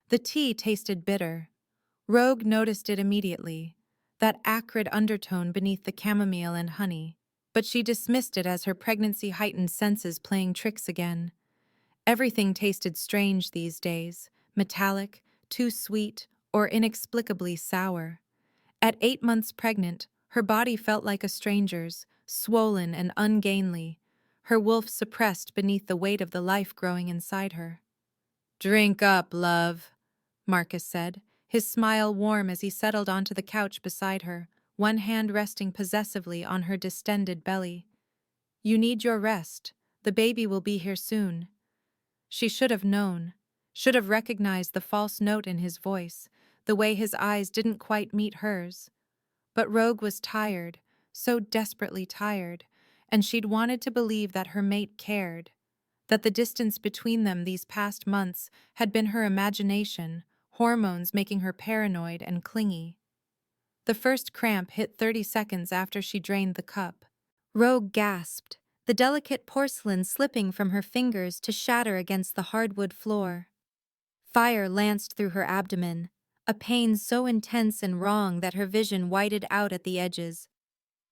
The tea tasted bitter. Rogue noticed it immediately, that acrid undertone beneath the chamomile and honey, but she dismissed it as her pregnancy-heightened senses playing tricks again. Everything tasted strange these days, metallic, too sweet, or inexplicably sour. At 8 months pregnant, her body felt like a stranger's, swollen and ungainly, her wolf suppressed beneath the weight of the life growing inside her. "Drink up, love," Marcus said, his smile warm as he settled onto the couch beside her, one hand resting possessively on her distended belly. "You need your rest. The baby will be here soon." She should have known, should have recognized the false note in his voice, the way his eyes didn't quite meet hers. But Rogue was tired, so desperately tired, and she'd wanted to believe that her mate cared, that the distance between them these past months had been her imagination, hormones making her paranoid and clingy. The first cramp hit 30 seconds after she drained the cup. Rogue gasped, the delicate porcelain slipping from her fingers to shatter against the hardwood floor. Fire lanced through her abdomen, a pain so intense and wrong that her vision whited out at the edges.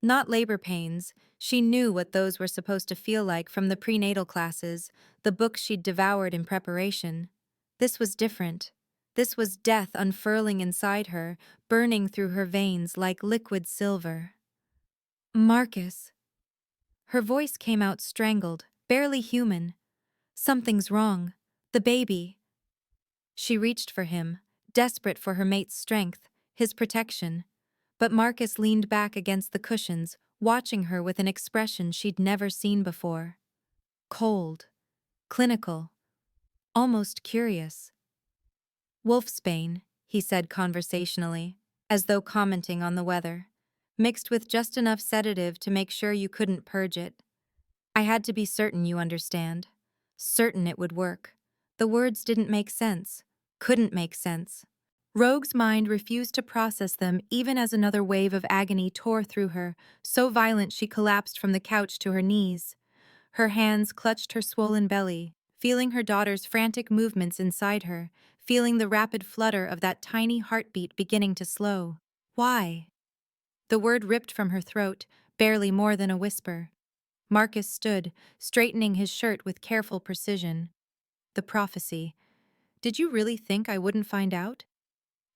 Not labor pains, she knew what those were supposed to feel like from the prenatal classes, the books she'd devoured in preparation. This was different. This was death unfurling inside her, burning through her veins like liquid silver. "Marcus." Her voice came out strangled, barely human. "Something's wrong. The baby." She reached for him, desperate for her mate's strength, his protection. But Marcus leaned back against the cushions, watching her with an expression she'd never seen before. Cold, clinical, almost curious. "Wolfsbane," he said conversationally, as though commenting on the weather, "mixed with just enough sedative to make sure you couldn't purge it. I had to be certain, you understand. Certain it would work." The words didn't make sense, couldn't make sense. Rogue's mind refused to process them even as another wave of agony tore through her, so violent she collapsed from the couch to her knees. Her hands clutched her swollen belly, feeling her daughter's frantic movements inside her, feeling the rapid flutter of that tiny heartbeat beginning to slow. "Why?" The word ripped from her throat, barely more than a whisper. Marcus stood, straightening his shirt with careful precision. "The prophecy. Did you really think I wouldn't find out?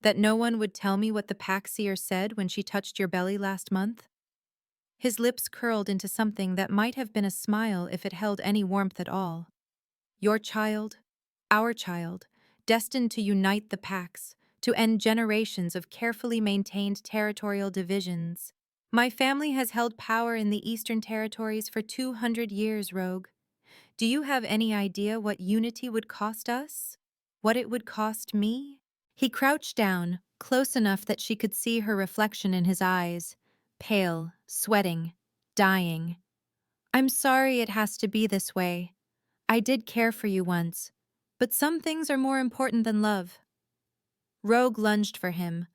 That no one would tell me what the pack seer said when she touched your belly last month?" His lips curled into something that might have been a smile if it held any warmth at all. "Your child, our child, destined to unite the packs, to end generations of carefully maintained territorial divisions. My family has held power in the Eastern Territories for 200 years, Rogue. Do you have any idea what unity would cost us? What it would cost me?" He crouched down, close enough that she could see her reflection in his eyes, pale, sweating, dying. "I'm sorry it has to be this way. I did care for you once, but some things are more important than love." Rogue lunged for him,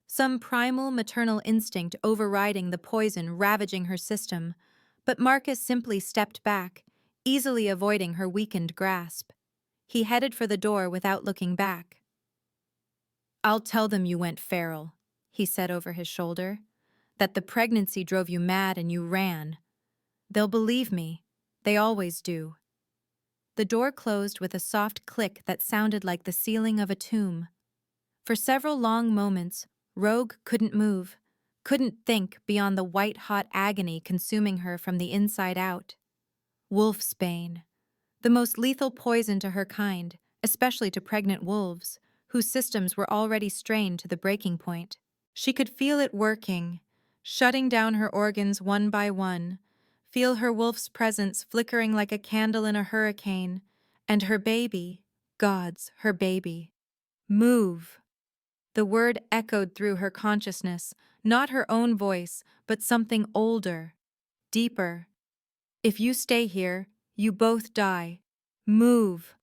some primal maternal instinct overriding the poison ravaging her system, but Marcus simply stepped back, easily avoiding her weakened grasp. He headed for the door without looking back. "I'll tell them you went feral," he said over his shoulder, "that the pregnancy drove you mad and you ran. They'll believe me. They always do." The door closed with a soft click that sounded like the ceiling of a tomb. For several long moments, Rogue couldn't move, couldn't think beyond the white-hot agony consuming her from the inside out. Wolfsbane, the most lethal poison to her kind, especially to pregnant wolves, whose systems were already strained to the breaking point. She could feel it working, shutting down her organs one by one, feel her wolf's presence flickering like a candle in a hurricane, and her baby, God's, her baby. "Move." The word echoed through her consciousness, not her own voice, but something older, deeper. "If you stay here, you both die. Move."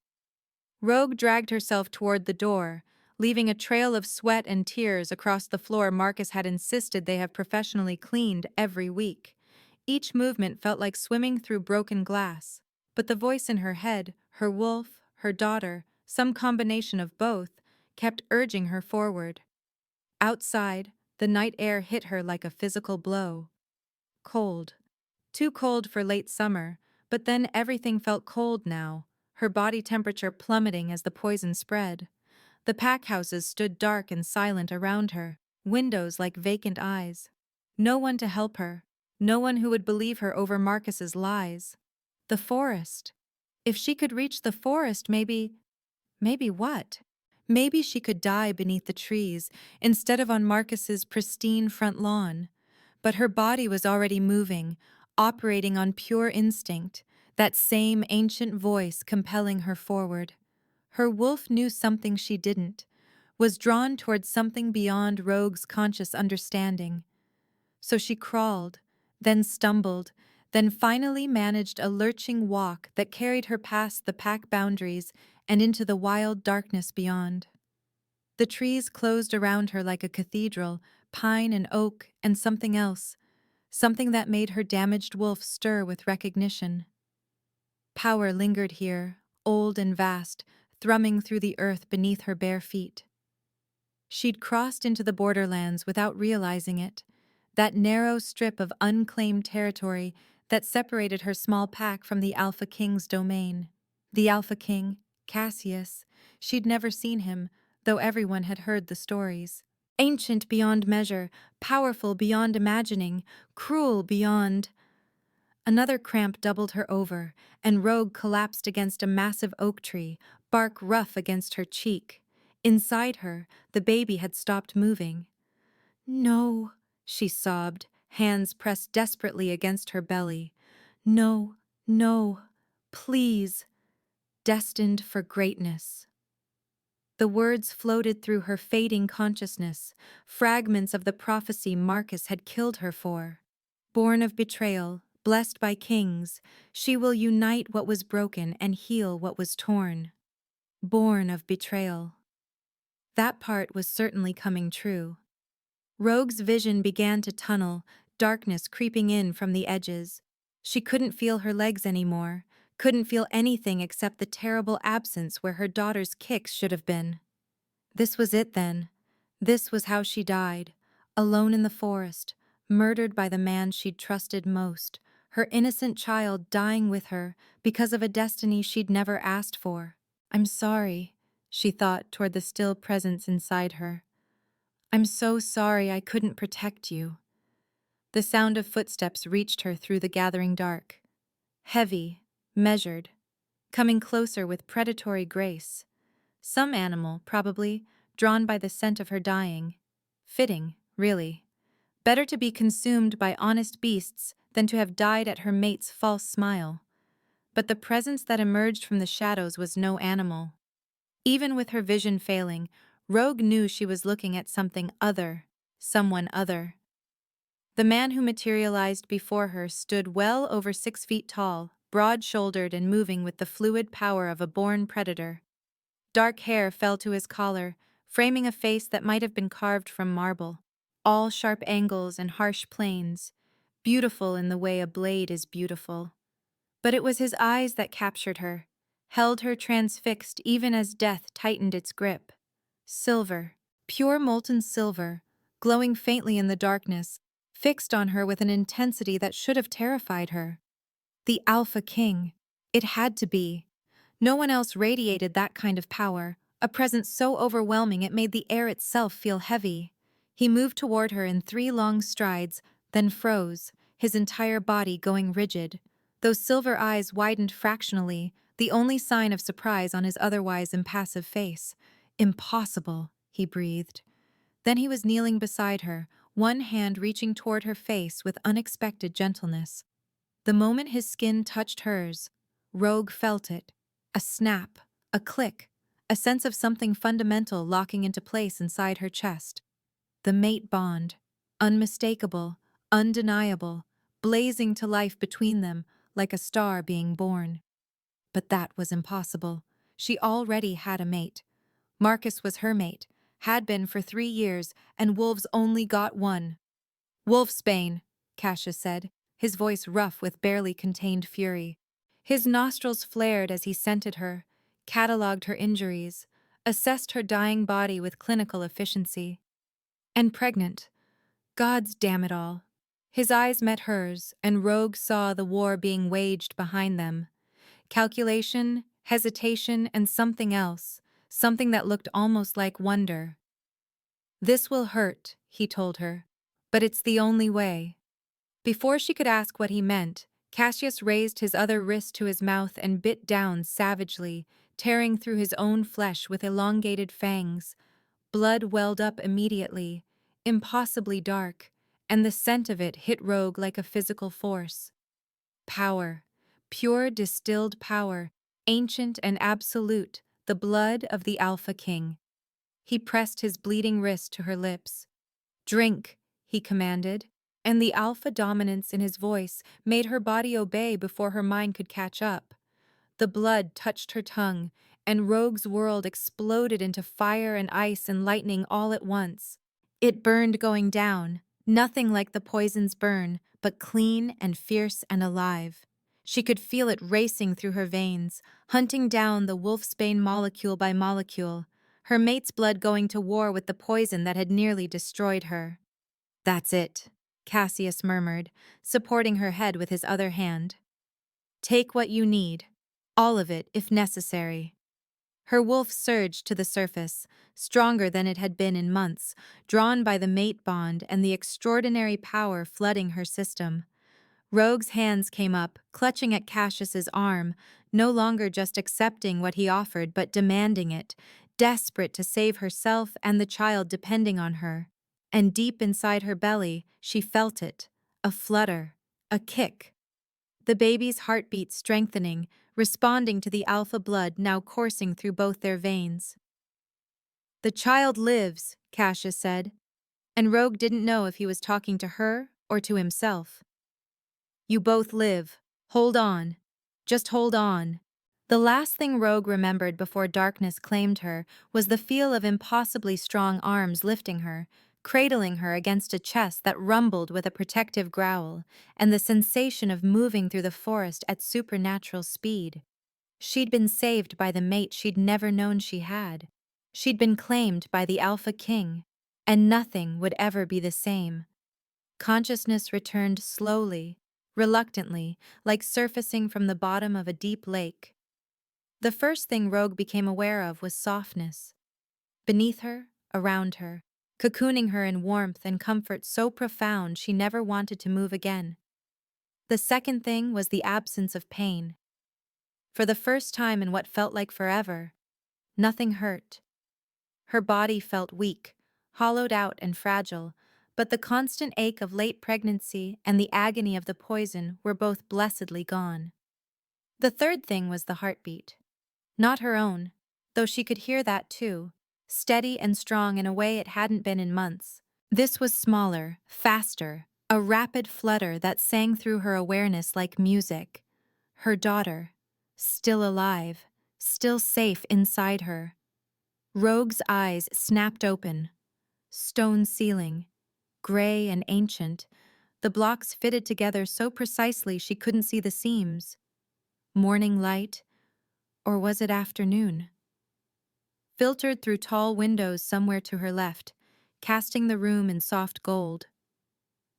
Rogue dragged herself toward the door, leaving a trail of sweat and tears across the floor Marcus had insisted they have professionally cleaned every week. Each movement felt like swimming through broken glass, but the voice in her head, her wolf, her daughter, some combination of both, kept urging her forward. Outside, the night air hit her like a physical blow. Cold. Too cold for late summer, but then everything felt cold now, her body temperature plummeting as the poison spread. The pack houses stood dark and silent around her, windows like vacant eyes. No one to help her, no one who would believe her over Marcus's lies. The forest. If she could reach the forest, maybe what? Maybe she could die beneath the trees instead of on Marcus's pristine front lawn. But her body was already moving, operating on pure instinct, that same ancient voice compelling her forward. Her wolf knew something she didn't, was drawn towards something beyond Rogue's conscious understanding. So she crawled, then stumbled, then finally managed a lurching walk that carried her past the pack boundaries and into the wild darkness beyond. The trees closed around her like a cathedral, pine and oak and something else, something that made her damaged wolf stir with recognition. Power lingered here, old and vast, thrumming through the earth beneath her bare feet. She'd crossed into the borderlands without realizing it, that narrow strip of unclaimed territory that separated her small pack from the Alpha King's domain. The Alpha King, Cassius, she'd never seen him, though everyone had heard the stories. Ancient beyond measure, powerful beyond imagining, cruel beyond... Another cramp doubled her over, and Rogue collapsed against a massive oak tree, bark rough against her cheek. Inside her, the baby had stopped moving. "No," she sobbed, hands pressed desperately against her belly. "No, no, please. Destined for greatness." The words floated through her fading consciousness, fragments of the prophecy Marcus had killed her for. Born of betrayal, blessed by kings, she will unite what was broken and heal what was torn. Born of betrayal. That part was certainly coming true. Rogue's vision began to tunnel, darkness creeping in from the edges. She couldn't feel her legs anymore, couldn't feel anything except the terrible absence where her daughter's kicks should have been. This was it then. This was how she died, alone in the forest, murdered by the man she'd trusted most, her innocent child dying with her because of a destiny she'd never asked for. "I'm sorry," she thought toward the still presence inside her. "I'm so sorry I couldn't protect you." The sound of footsteps reached her through the gathering dark. Heavy, measured, coming closer with predatory grace. Some animal, probably, drawn by the scent of her dying. Fitting, really. Better to be consumed by honest beasts than to have died at her mate's false smile. But the presence that emerged from the shadows was no animal. Even with her vision failing, Rogue knew she was looking at something other, someone other. The man who materialized before her stood well over 6 feet tall, broad-shouldered and moving with the fluid power of a born predator. Dark hair fell to his collar, framing a face that might have been carved from marble. All sharp angles and harsh planes, beautiful in the way a blade is beautiful. But it was his eyes that captured her, held her transfixed even as death tightened its grip. Silver, pure molten silver, glowing faintly in the darkness, fixed on her with an intensity that should have terrified her. The Alpha King. It had to be. No one else radiated that kind of power, a presence so overwhelming it made the air itself feel heavy. He moved toward her in 3 long strides, then froze, his entire body going rigid. Those silver eyes widened fractionally, the only sign of surprise on his otherwise impassive face. "Impossible," he breathed. Then he was kneeling beside her, one hand reaching toward her face with unexpected gentleness. The moment his skin touched hers, Rogue felt it. A snap, a click, a sense of something fundamental locking into place inside her chest. The mate bond, unmistakable, undeniable, blazing to life between them like a star being born. But that was impossible. She already had a mate. Marcus was her mate, had been for 3 years, and wolves only got one. "Wolfsbane," Cassius said, his voice rough with barely contained fury. His nostrils flared as he scented her, catalogued her injuries. assessed her dying body with clinical efficiency. And pregnant. Gods damn it all. His eyes met hers, and Rogue saw the war being waged behind them. Calculation, hesitation, and something else, something that looked almost like wonder. This will hurt, he told her, but it's the only way. Before she could ask what he meant, Cassius raised his other wrist to his mouth and bit down savagely, tearing through his own flesh with elongated fangs. Blood welled up immediately, impossibly dark, and the scent of it hit Rogue like a physical force. Power. Pure distilled power, ancient and absolute, the blood of the Alpha King. He pressed his bleeding wrist to her lips. "Drink," he commanded, and the alpha dominance in his voice made her body obey before her mind could catch up. The blood touched her tongue, and Rogue's world exploded into fire and ice and lightning all at once. It burned going down, nothing like the poison's burn, but clean and fierce and alive. She could feel it racing through her veins, hunting down the wolfsbane molecule by molecule, her mate's blood going to war with the poison that had nearly destroyed her. "That's it," Cassius murmured, supporting her head with his other hand. "Take what you need, all of it if necessary." Her wolf surged to the surface, stronger than it had been in months, drawn by the mate bond and the extraordinary power flooding her system. Rogue's hands came up, clutching at Cassius's arm, no longer just accepting what he offered but demanding it, desperate to save herself and the child depending on her. And deep inside her belly, she felt it, a flutter, a kick. The baby's heartbeat strengthening, responding to the alpha blood now coursing through both their veins. "The child lives," Cassius said, and Rogue didn't know if he was talking to her or to himself. "You both live. Hold on. Just hold on." The last thing Rogue remembered before darkness claimed her was the feel of impossibly strong arms lifting her, cradling her against a chest that rumbled with a protective growl, and the sensation of moving through the forest at supernatural speed. She'd been saved by the mate she'd never known she had. She'd been claimed by the Alpha King, and nothing would ever be the same. Consciousness returned slowly, reluctantly, like surfacing from the bottom of a deep lake. The first thing Rogue became aware of was softness. Beneath her, around her, cocooning her in warmth and comfort so profound she never wanted to move again. The second thing was the absence of pain. For the first time in what felt like forever, nothing hurt. Her body felt weak, hollowed out and fragile, but the constant ache of late pregnancy and the agony of the poison were both blessedly gone. The third thing was the heartbeat. Not her own, though she could hear that too, steady and strong in a way it hadn't been in months. This was smaller, faster, a rapid flutter that sang through her awareness like music. Her daughter, still alive, still safe inside her. Rogue's eyes snapped open. Stone ceiling, gray and ancient, the blocks fitted together so precisely she couldn't see the seams. Morning light, or was it afternoon? Filtered through tall windows somewhere to her left, casting the room in soft gold.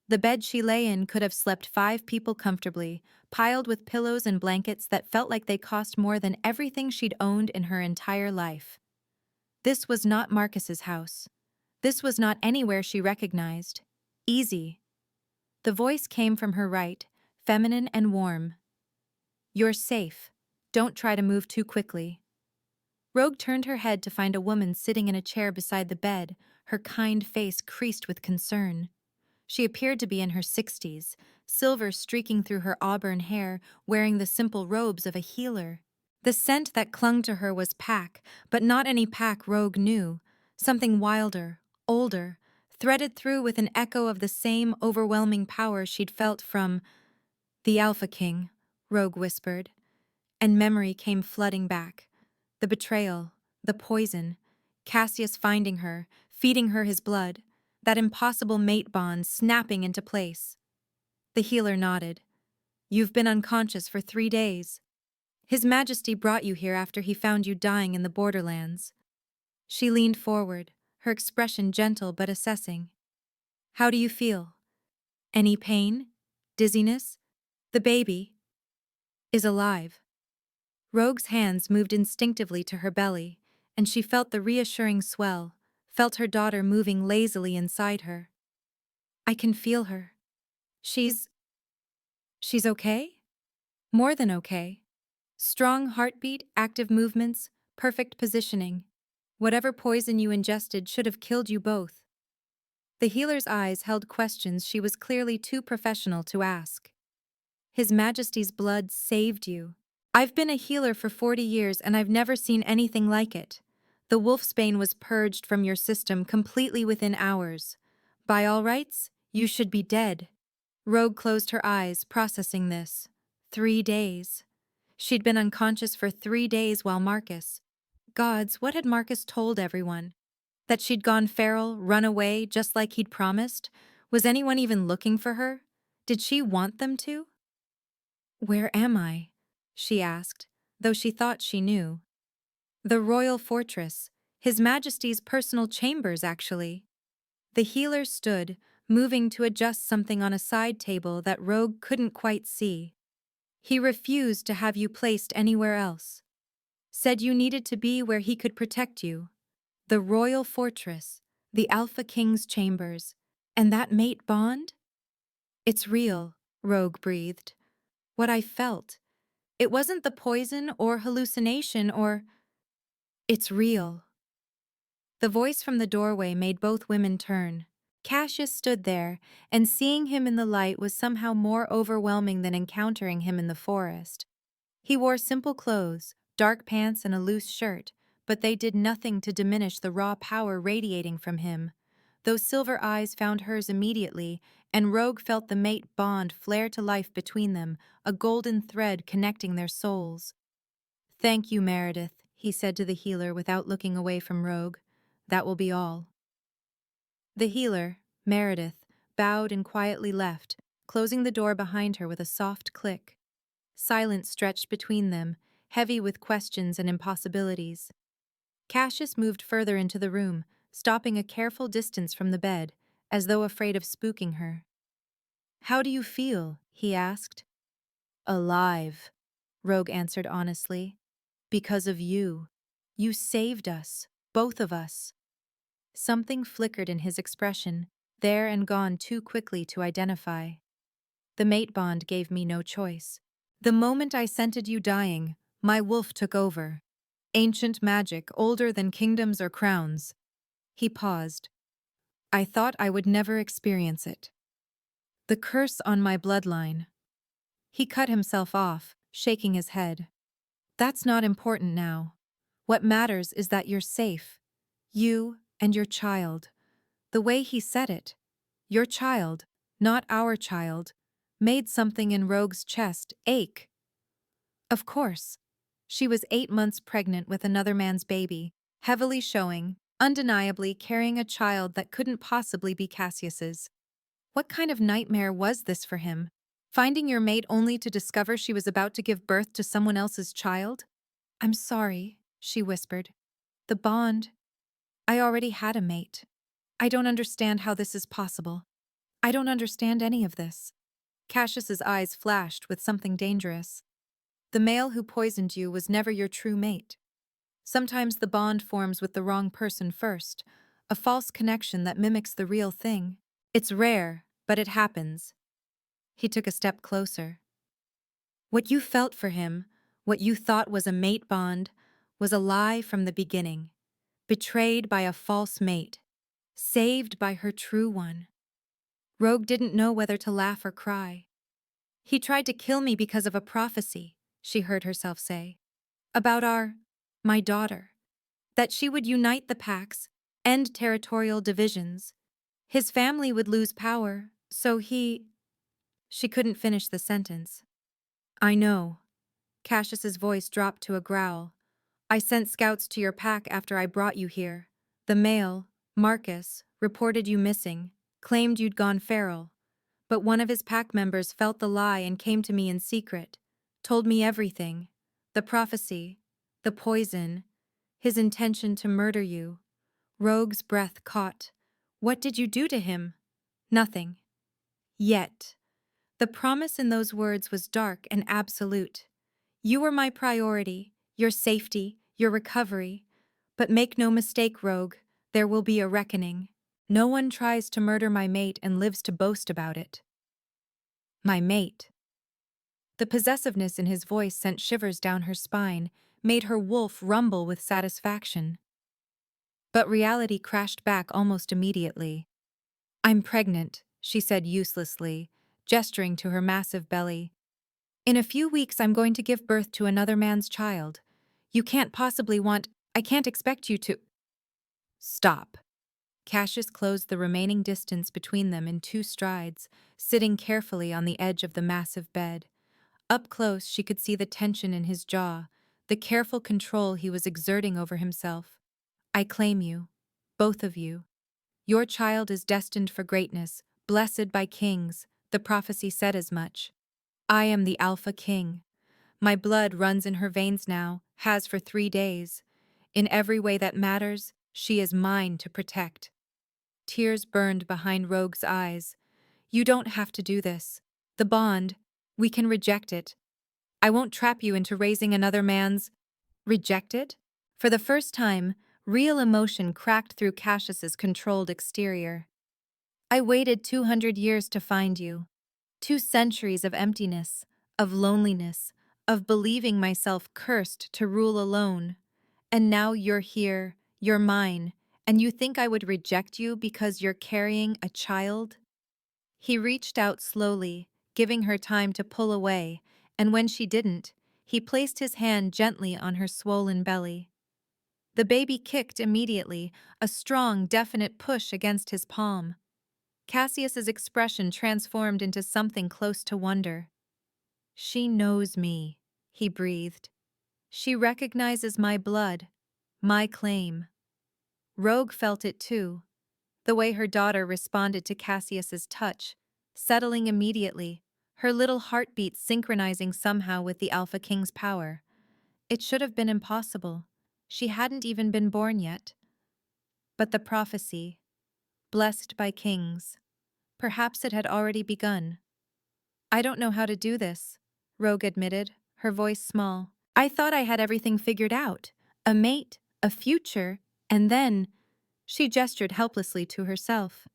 The bed she lay in could have slept 5 people comfortably, piled with pillows and blankets that felt like they cost more than everything she'd owned in her entire life. This was not Marcus's house. This was not anywhere she recognized. Easy. The voice came from her right, feminine and warm. "You're safe. Don't try to move too quickly." Rogue turned her head to find a woman sitting in a chair beside the bed, her kind face creased with concern. She appeared to be in her 60s, silver streaking through her auburn hair, wearing the simple robes of a healer. The scent that clung to her was Pack, but not any Pack Rogue knew. Something wilder, older, threaded through with an echo of the same overwhelming power she'd felt from the Alpha King, Rogue whispered. And memory came flooding back. The betrayal, the poison, Cassius finding her, feeding her his blood, that impossible mate bond snapping into place. The healer nodded. "You've been unconscious for 3 days. His Majesty brought you here after he found you dying in the borderlands." She leaned forward, her expression gentle but assessing. How do you feel? Any pain? Dizziness? The baby is alive. Rogue's hands moved instinctively to her belly, and she felt the reassuring swell, felt her daughter moving lazily inside her. I can feel her. She's okay? More than okay. Strong heartbeat, active movements, perfect positioning. Whatever poison you ingested should have killed you both. The healer's eyes held questions she was clearly too professional to ask. His Majesty's blood saved you. I've been a healer for 40 years and I've never seen anything like it. The wolfsbane was purged from your system completely within hours. By all rights, you should be dead. Rogue closed her eyes, processing this. 3 days. She'd been unconscious for 3 days while Marcus. Gods, what had Marcus told everyone? That she'd gone feral, run away, just like he'd promised? Was anyone even looking for her? Did she want them to? Where am I? She asked, though she thought she knew. The royal fortress, His Majesty's personal chambers, actually. The healer stood, moving to adjust something on a side table that Rogue couldn't quite see. He refused to have you placed anywhere else. Said you needed to be where he could protect you. The royal fortress, the Alpha King's chambers, and that mate bond? It's real, Rogue breathed. What I felt. It wasn't the poison or hallucination or... It's real. The voice from the doorway made both women turn. Cassius stood there, and seeing him in the light was somehow more overwhelming than encountering him in the forest. He wore simple clothes, dark pants and a loose shirt, but they did nothing to diminish the raw power radiating from him. Those silver eyes found hers immediately, and Rogue felt the mate bond flare to life between them, a golden thread connecting their souls. Thank you, Meredith, he said to the healer without looking away from Rogue. That will be all. The healer, Meredith, bowed and quietly left, closing the door behind her with a soft click. Silence stretched between them, heavy with questions and impossibilities. Cassius moved further into the room, stopping a careful distance from the bed, as though afraid of spooking her. How do you feel? He asked. Alive, Rogue answered honestly. Because of you. You saved us, both of us. Something flickered in his expression, there and gone too quickly to identify. The mate bond gave me no choice. The moment I scented you dying, my wolf took over. Ancient magic, older than kingdoms or crowns. He paused. I thought I would never experience it. The curse on my bloodline. He cut himself off, shaking his head. That's not important now. What matters is that you're safe. You and your child. The way he said it, your child, not our child, made something in Rogue's chest ache. Of course. She was 8 months pregnant with another man's baby, heavily showing, undeniably carrying a child that couldn't possibly be Cassius's. What kind of nightmare was this for him? Finding your mate only to discover she was about to give birth to someone else's child? I'm sorry, she whispered. The bond. I already had a mate. I don't understand how this is possible. I don't understand any of this. Cassius's eyes flashed with something dangerous. The male who poisoned you was never your true mate. Sometimes the bond forms with the wrong person first, a false connection that mimics the real thing. It's rare, but it happens. He took a step closer. What you felt for him, what you thought was a mate bond, was a lie from the beginning. Betrayed by a false mate. Saved by her true one. Rogue didn't know whether to laugh or cry. He tried to kill me because of a prophecy, she heard herself say. About my daughter. That she would unite the packs, end territorial divisions. His family would lose power, so he... She couldn't finish the sentence. I know. Cassius's voice dropped to a growl. I sent scouts to your pack after I brought you here. The male, Marcus, reported you missing, claimed you'd gone feral. But one of his pack members felt the lie and came to me in secret. Told me everything. The prophecy. The poison. His intention to murder you. Rogue's breath caught. What did you do to him? Nothing. Yet. The promise in those words was dark and absolute. You were my priority, your safety, your recovery. But make no mistake, Rogue, there will be a reckoning. No one tries to murder my mate and lives to boast about it. My mate. The possessiveness in his voice sent shivers down her spine, made her wolf rumble with satisfaction. But reality crashed back almost immediately. I'm pregnant, she said uselessly, gesturing to her massive belly. In a few weeks I'm going to give birth to another man's child. You can't possibly want— I can't expect you to— Stop. Cassius closed the remaining distance between them in 2 strides, sitting carefully on the edge of the massive bed. Up close, she could see the tension in his jaw, the careful control he was exerting over himself. I claim you, both of you. Your child is destined for greatness, blessed by kings, the prophecy said as much. I am the Alpha King. My blood runs in her veins now, has for 3 days. In every way that matters, she is mine to protect. Tears burned behind Rogue's eyes. You don't have to do this. The bond, we can reject it. I won't trap you into raising another man's— Reject it? For the first time, real emotion cracked through Cassius's controlled exterior. I waited 200 years to find you. 2 centuries of emptiness, of loneliness, of believing myself cursed to rule alone. And now you're here, you're mine, and you think I would reject you because you're carrying a child? He reached out slowly, giving her time to pull away, and when she didn't, he placed his hand gently on her swollen belly. The baby kicked immediately, a strong, definite push against his palm. Cassius's expression transformed into something close to wonder. She knows me, he breathed. She recognizes my blood, my claim. Rogue felt it too, the way her daughter responded to Cassius's touch, settling immediately, her little heartbeat synchronizing somehow with the Alpha King's power. It should have been impossible. She hadn't even been born yet. But the prophecy, blessed by kings, perhaps it had already begun. I don't know how to do this, Rogue admitted, her voice small. I thought I had everything figured out. A mate, a future, and then— She gestured helplessly to herself.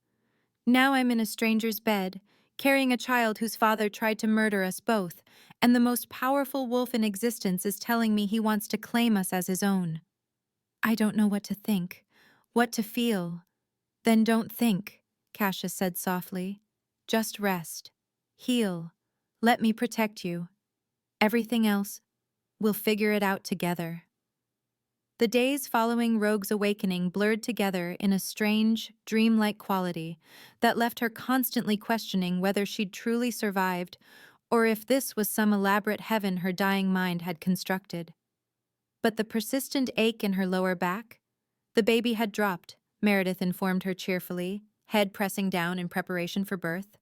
Now I'm in a stranger's bed, carrying a child whose father tried to murder us both, and the most powerful wolf in existence is telling me he wants to claim us as his own. I don't know what to think, what to feel. Then don't think, Cassius said softly. Just rest. Heal. Let me protect you. Everything else, we'll figure it out together. The days following Rogue's awakening blurred together in a strange, dreamlike quality that left her constantly questioning whether she'd truly survived or if this was some elaborate heaven her dying mind had constructed. But the persistent ache in her lower back? The baby had dropped, Meredith informed her cheerfully, head pressing down in preparation for birth,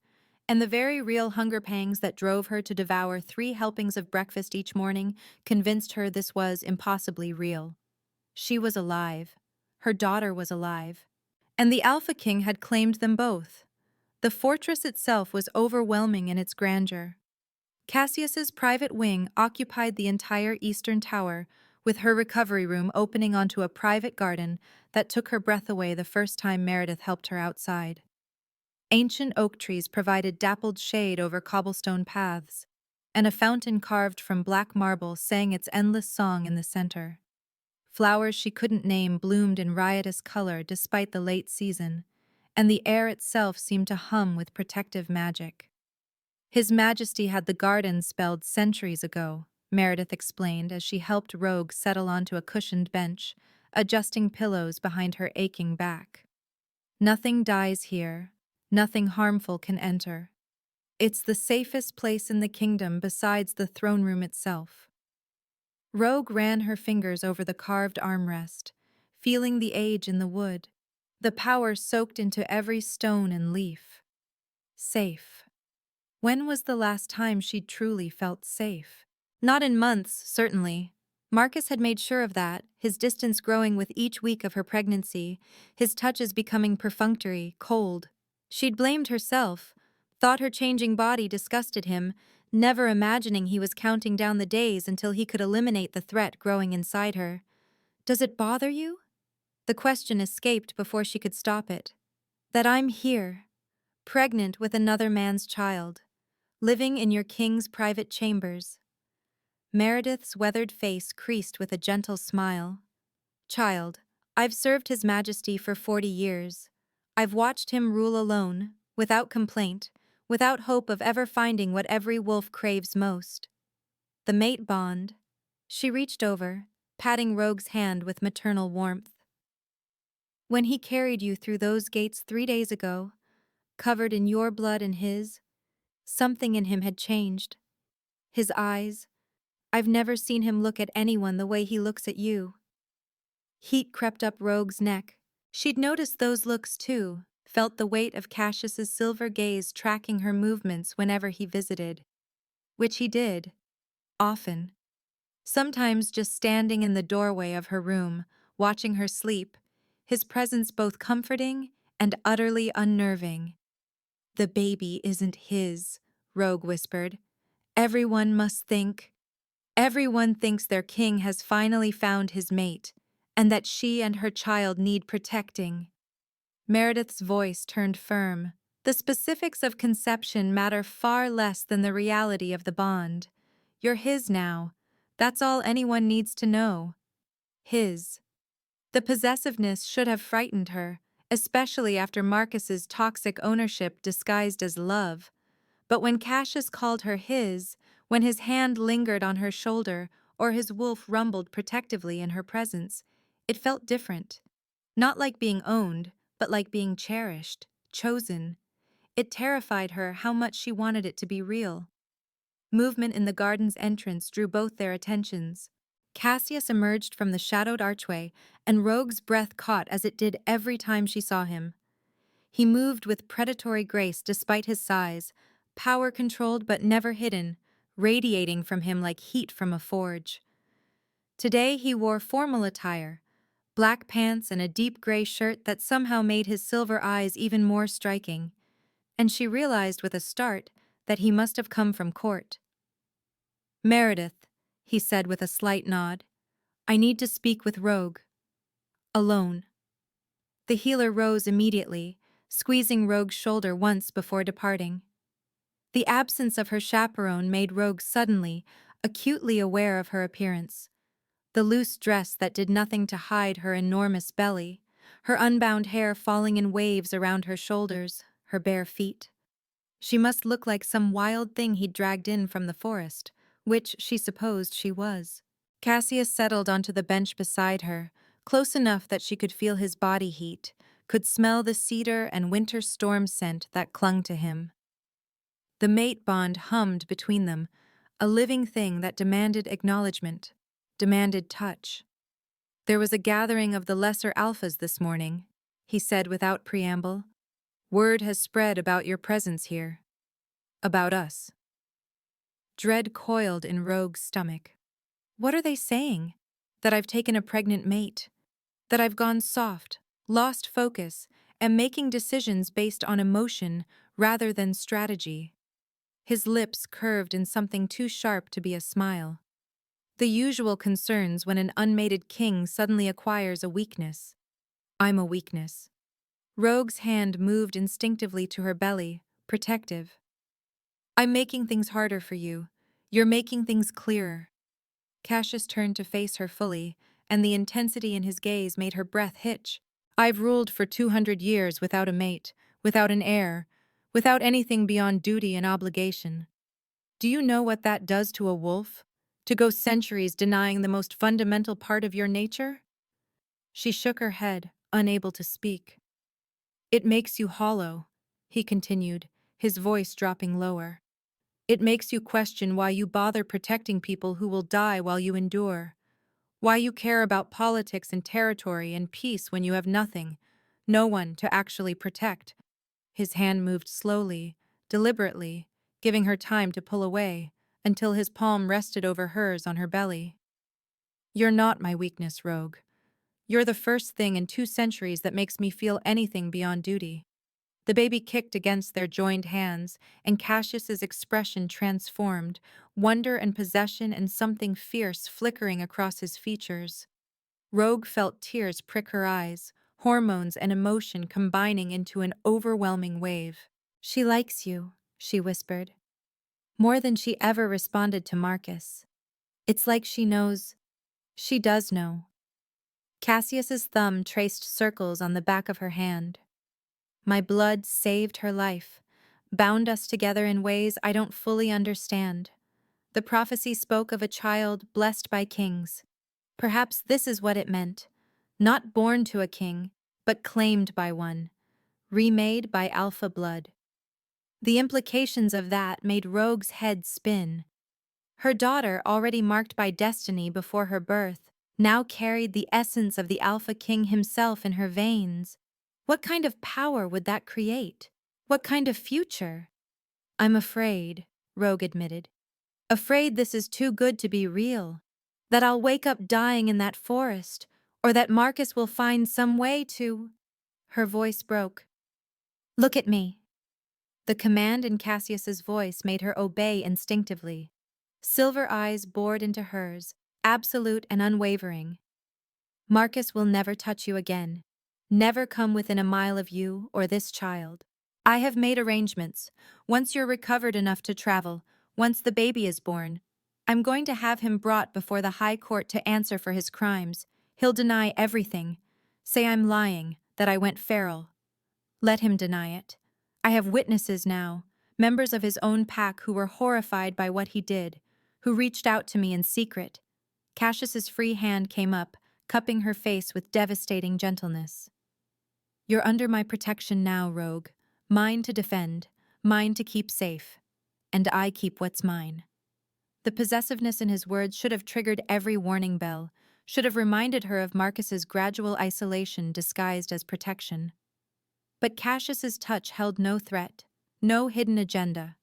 and the very real hunger pangs that drove her to devour 3 helpings of breakfast each morning convinced her this was impossibly real. She was alive. Her daughter was alive. And the Alpha King had claimed them both. The fortress itself was overwhelming in its grandeur. Cassius's private wing occupied the entire eastern tower, with her recovery room opening onto a private garden that took her breath away the first time Meredith helped her outside. Ancient oak trees provided dappled shade over cobblestone paths, and a fountain carved from black marble sang its endless song in the center. Flowers she couldn't name bloomed in riotous color despite the late season, and the air itself seemed to hum with protective magic. His Majesty had the garden spelled centuries ago, Meredith explained as she helped Rogue settle onto a cushioned bench, adjusting pillows behind her aching back. Nothing dies here. Nothing harmful can enter. It's the safest place in the kingdom besides the throne room itself. Rogue ran her fingers over the carved armrest, feeling the age in the wood, the power soaked into every stone and leaf. Safe. When was the last time she'd truly felt safe? Not in months, certainly, Marcus had made sure of that, his distance growing with each week of her pregnancy, his touches becoming perfunctory, cold. She'd blamed herself, thought her changing body disgusted him, never imagining he was counting down the days until he could eliminate the threat growing inside her. "Does it bother you?" The question escaped before she could stop it. "That I'm here, pregnant with another man's child, living in your king's private chambers." Meredith's weathered face creased with a gentle smile. "Child, I've served His Majesty for 40 years. I've watched him rule alone, without complaint, without hope of ever finding what every wolf craves most. The mate bond." She reached over, patting Rogue's hand with maternal warmth. "When he carried you through those gates 3 days ago, covered in your blood and his, something in him had changed. His eyes, I've never seen him look at anyone the way he looks at you." Heat crept up Rogue's neck. She'd noticed those looks too, felt the weight of Cassius's silver gaze tracking her movements whenever he visited. Which he did. Often. Sometimes just standing in the doorway of her room, watching her sleep, his presence both comforting and utterly unnerving. "The baby isn't his," Rogue whispered. Everyone thinks their king has finally found his mate, and that she and her child need protecting." Meredith's voice turned firm. "The specifics of conception matter far less than the reality of the bond. You're his now. That's all anyone needs to know. His." The possessiveness should have frightened her, especially after Marcus's toxic ownership disguised as love. But when Cassius called her his, when his hand lingered on her shoulder or his wolf rumbled protectively in her presence, it felt different. Not like being owned, but like being cherished, chosen. It terrified her how much she wanted it to be real. Movement in the garden's entrance drew both their attentions. Cassius emerged from the shadowed archway, and Rogue's breath caught as it did every time she saw him. He moved with predatory grace despite his size, power-controlled but never hidden, radiating from him like heat from a forge. Today he wore formal attire, black pants and a deep gray shirt that somehow made his silver eyes even more striking, and she realized with a start that he must have come from court. "Meredith," he said with a slight nod, "I need to speak with Rogue. Alone." The healer rose immediately, squeezing Rogue's shoulder once before departing. The absence of her chaperone made Rogue suddenly, acutely aware of her appearance. The loose dress that did nothing to hide her enormous belly, her unbound hair falling in waves around her shoulders, her bare feet. She must look like some wild thing he'd dragged in from the forest, which she supposed she was. Cassius settled onto the bench beside her, close enough that she could feel his body heat, could smell the cedar and winter storm scent that clung to him. The mate bond hummed between them, a living thing that demanded acknowledgement, demanded touch. "There was a gathering of the lesser alphas this morning," he said without preamble. "Word has spread about your presence here. About us." Dread coiled in Rogue's stomach. What are they saying? That I've taken a pregnant mate? That I've gone soft, lost focus, and making decisions based on emotion rather than strategy? His lips curved in something too sharp to be a smile. The usual concerns when an unmated king suddenly acquires a weakness. "I'm a weakness." Rogue's hand moved instinctively to her belly, protective. "I'm making things harder for you. You're making things clearer." Cassius turned to face her fully, and the intensity in his gaze made her breath hitch. "I've ruled for 200 years without a mate, without an heir, without anything beyond duty and obligation. Do you know what that does to a wolf? To go centuries denying the most fundamental part of your nature?" She shook her head, unable to speak. "It makes you hollow," he continued, his voice dropping lower. "It makes you question why you bother protecting people who will die while you endure. Why you care about politics and territory and peace when you have nothing, no one to actually protect." His hand moved slowly, deliberately, giving her time to pull away, until his palm rested over hers on her belly. You're not my weakness, Rogue. You're the first thing in 2 centuries that makes me feel anything beyond duty. The baby kicked against their joined hands, and Cassius's expression transformed, wonder and possession and something fierce flickering across his features. Rogue felt tears prick her eyes, hormones and emotion combining into an overwhelming wave. She likes you, she whispered, more than she ever responded to Marcus. It's like she knows. She does know. Cassius's thumb traced circles on the back of her hand. My blood saved her life, bound us together in ways I don't fully understand. The prophecy spoke of a child blessed by kings. Perhaps this is what it meant. Not born to a king, but claimed by one, remade by alpha blood. The implications of that made Rogue's head spin. Her daughter, already marked by destiny before her birth, now carried the essence of the Alpha King himself in her veins. What kind of power would that create? What kind of future? I'm afraid, Rogue admitted. Afraid this is too good to be real. That I'll wake up dying in that forest, or that Marcus will find some way to... Her voice broke. Look at me. The command in Cassius's voice made her obey instinctively. Silver eyes bored into hers, absolute and unwavering. Marcus will never touch you again. Never come within a mile of you or this child. I have made arrangements. Once you're recovered enough to travel, once the baby is born, I'm going to have him brought before the High Court to answer for his crimes. He'll deny everything. Say I'm lying, that I went feral. Let him deny it. I have witnesses now, members of his own pack who were horrified by what he did, who reached out to me in secret. Cassius's free hand came up, cupping her face with devastating gentleness. You're under my protection now, Rogue. Mine to defend, mine to keep safe. And I keep what's mine. The possessiveness in his words should have triggered every warning bell, should have reminded her of Marcus's gradual isolation disguised as protection. But Cassius's touch held no threat, no hidden agenda.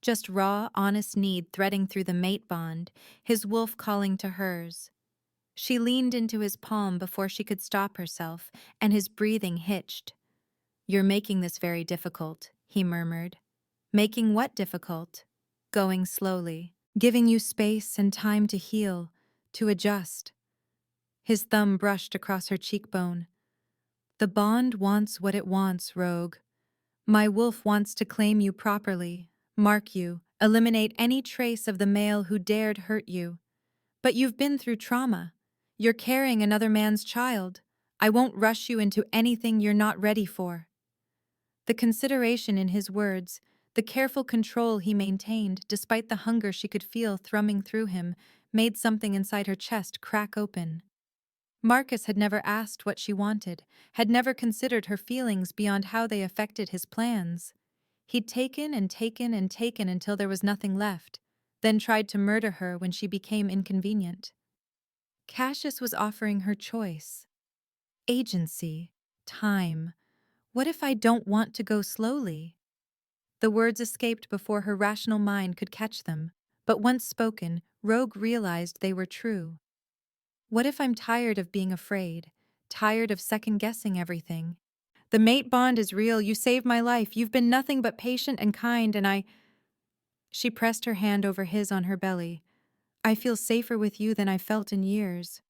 Just raw, honest need threading through the mate bond, his wolf calling to hers. She leaned into his palm before she could stop herself, and his breathing hitched. You're making this very difficult, he murmured. Making what difficult? Going slowly, giving you space and time to heal, to adjust. His thumb brushed across her cheekbone. The bond wants what it wants, Rogue. My wolf wants to claim you properly, mark you, eliminate any trace of the male who dared hurt you. But you've been through trauma. You're carrying another man's child. I won't rush you into anything you're not ready for. The consideration in his words, the careful control he maintained despite the hunger she could feel thrumming through him, made something inside her chest crack open. Marcus had never asked what she wanted, had never considered her feelings beyond how they affected his plans. He'd taken and taken and taken until there was nothing left, then tried to murder her when she became inconvenient. Cassius was offering her choice. Agency. Time. What if I don't want to go slowly? The words escaped before her rational mind could catch them, but once spoken, Rogue realized they were true. What if I'm tired of being afraid, tired of second-guessing everything? The mate bond is real, you saved my life, you've been nothing but patient and kind, and I... She pressed her hand over his on her belly. I feel safer with you than I've felt in years.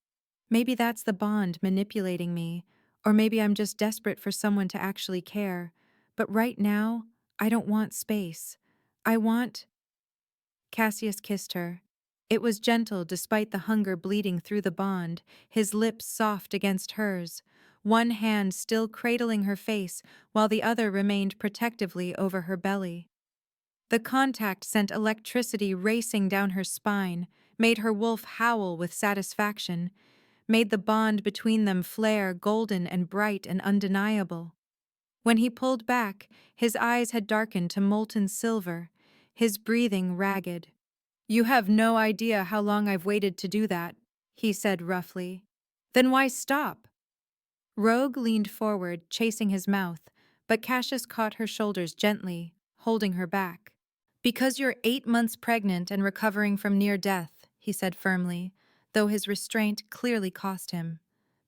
Maybe that's the bond manipulating me, or maybe I'm just desperate for someone to actually care. But right now, I don't want space. I want... Cassius kissed her. It was gentle despite the hunger bleeding through the bond, his lips soft against hers, one hand still cradling her face while the other remained protectively over her belly. The contact sent electricity racing down her spine, made her wolf howl with satisfaction, made the bond between them flare golden and bright and undeniable. When he pulled back, his eyes had darkened to molten silver, his breathing ragged. You have no idea how long I've waited to do that, he said roughly. Then why stop? Rogue leaned forward, chasing his mouth, but Cassius caught her shoulders gently, holding her back. Because you're 8 months pregnant and recovering from near death, he said firmly. though his restraint clearly cost him.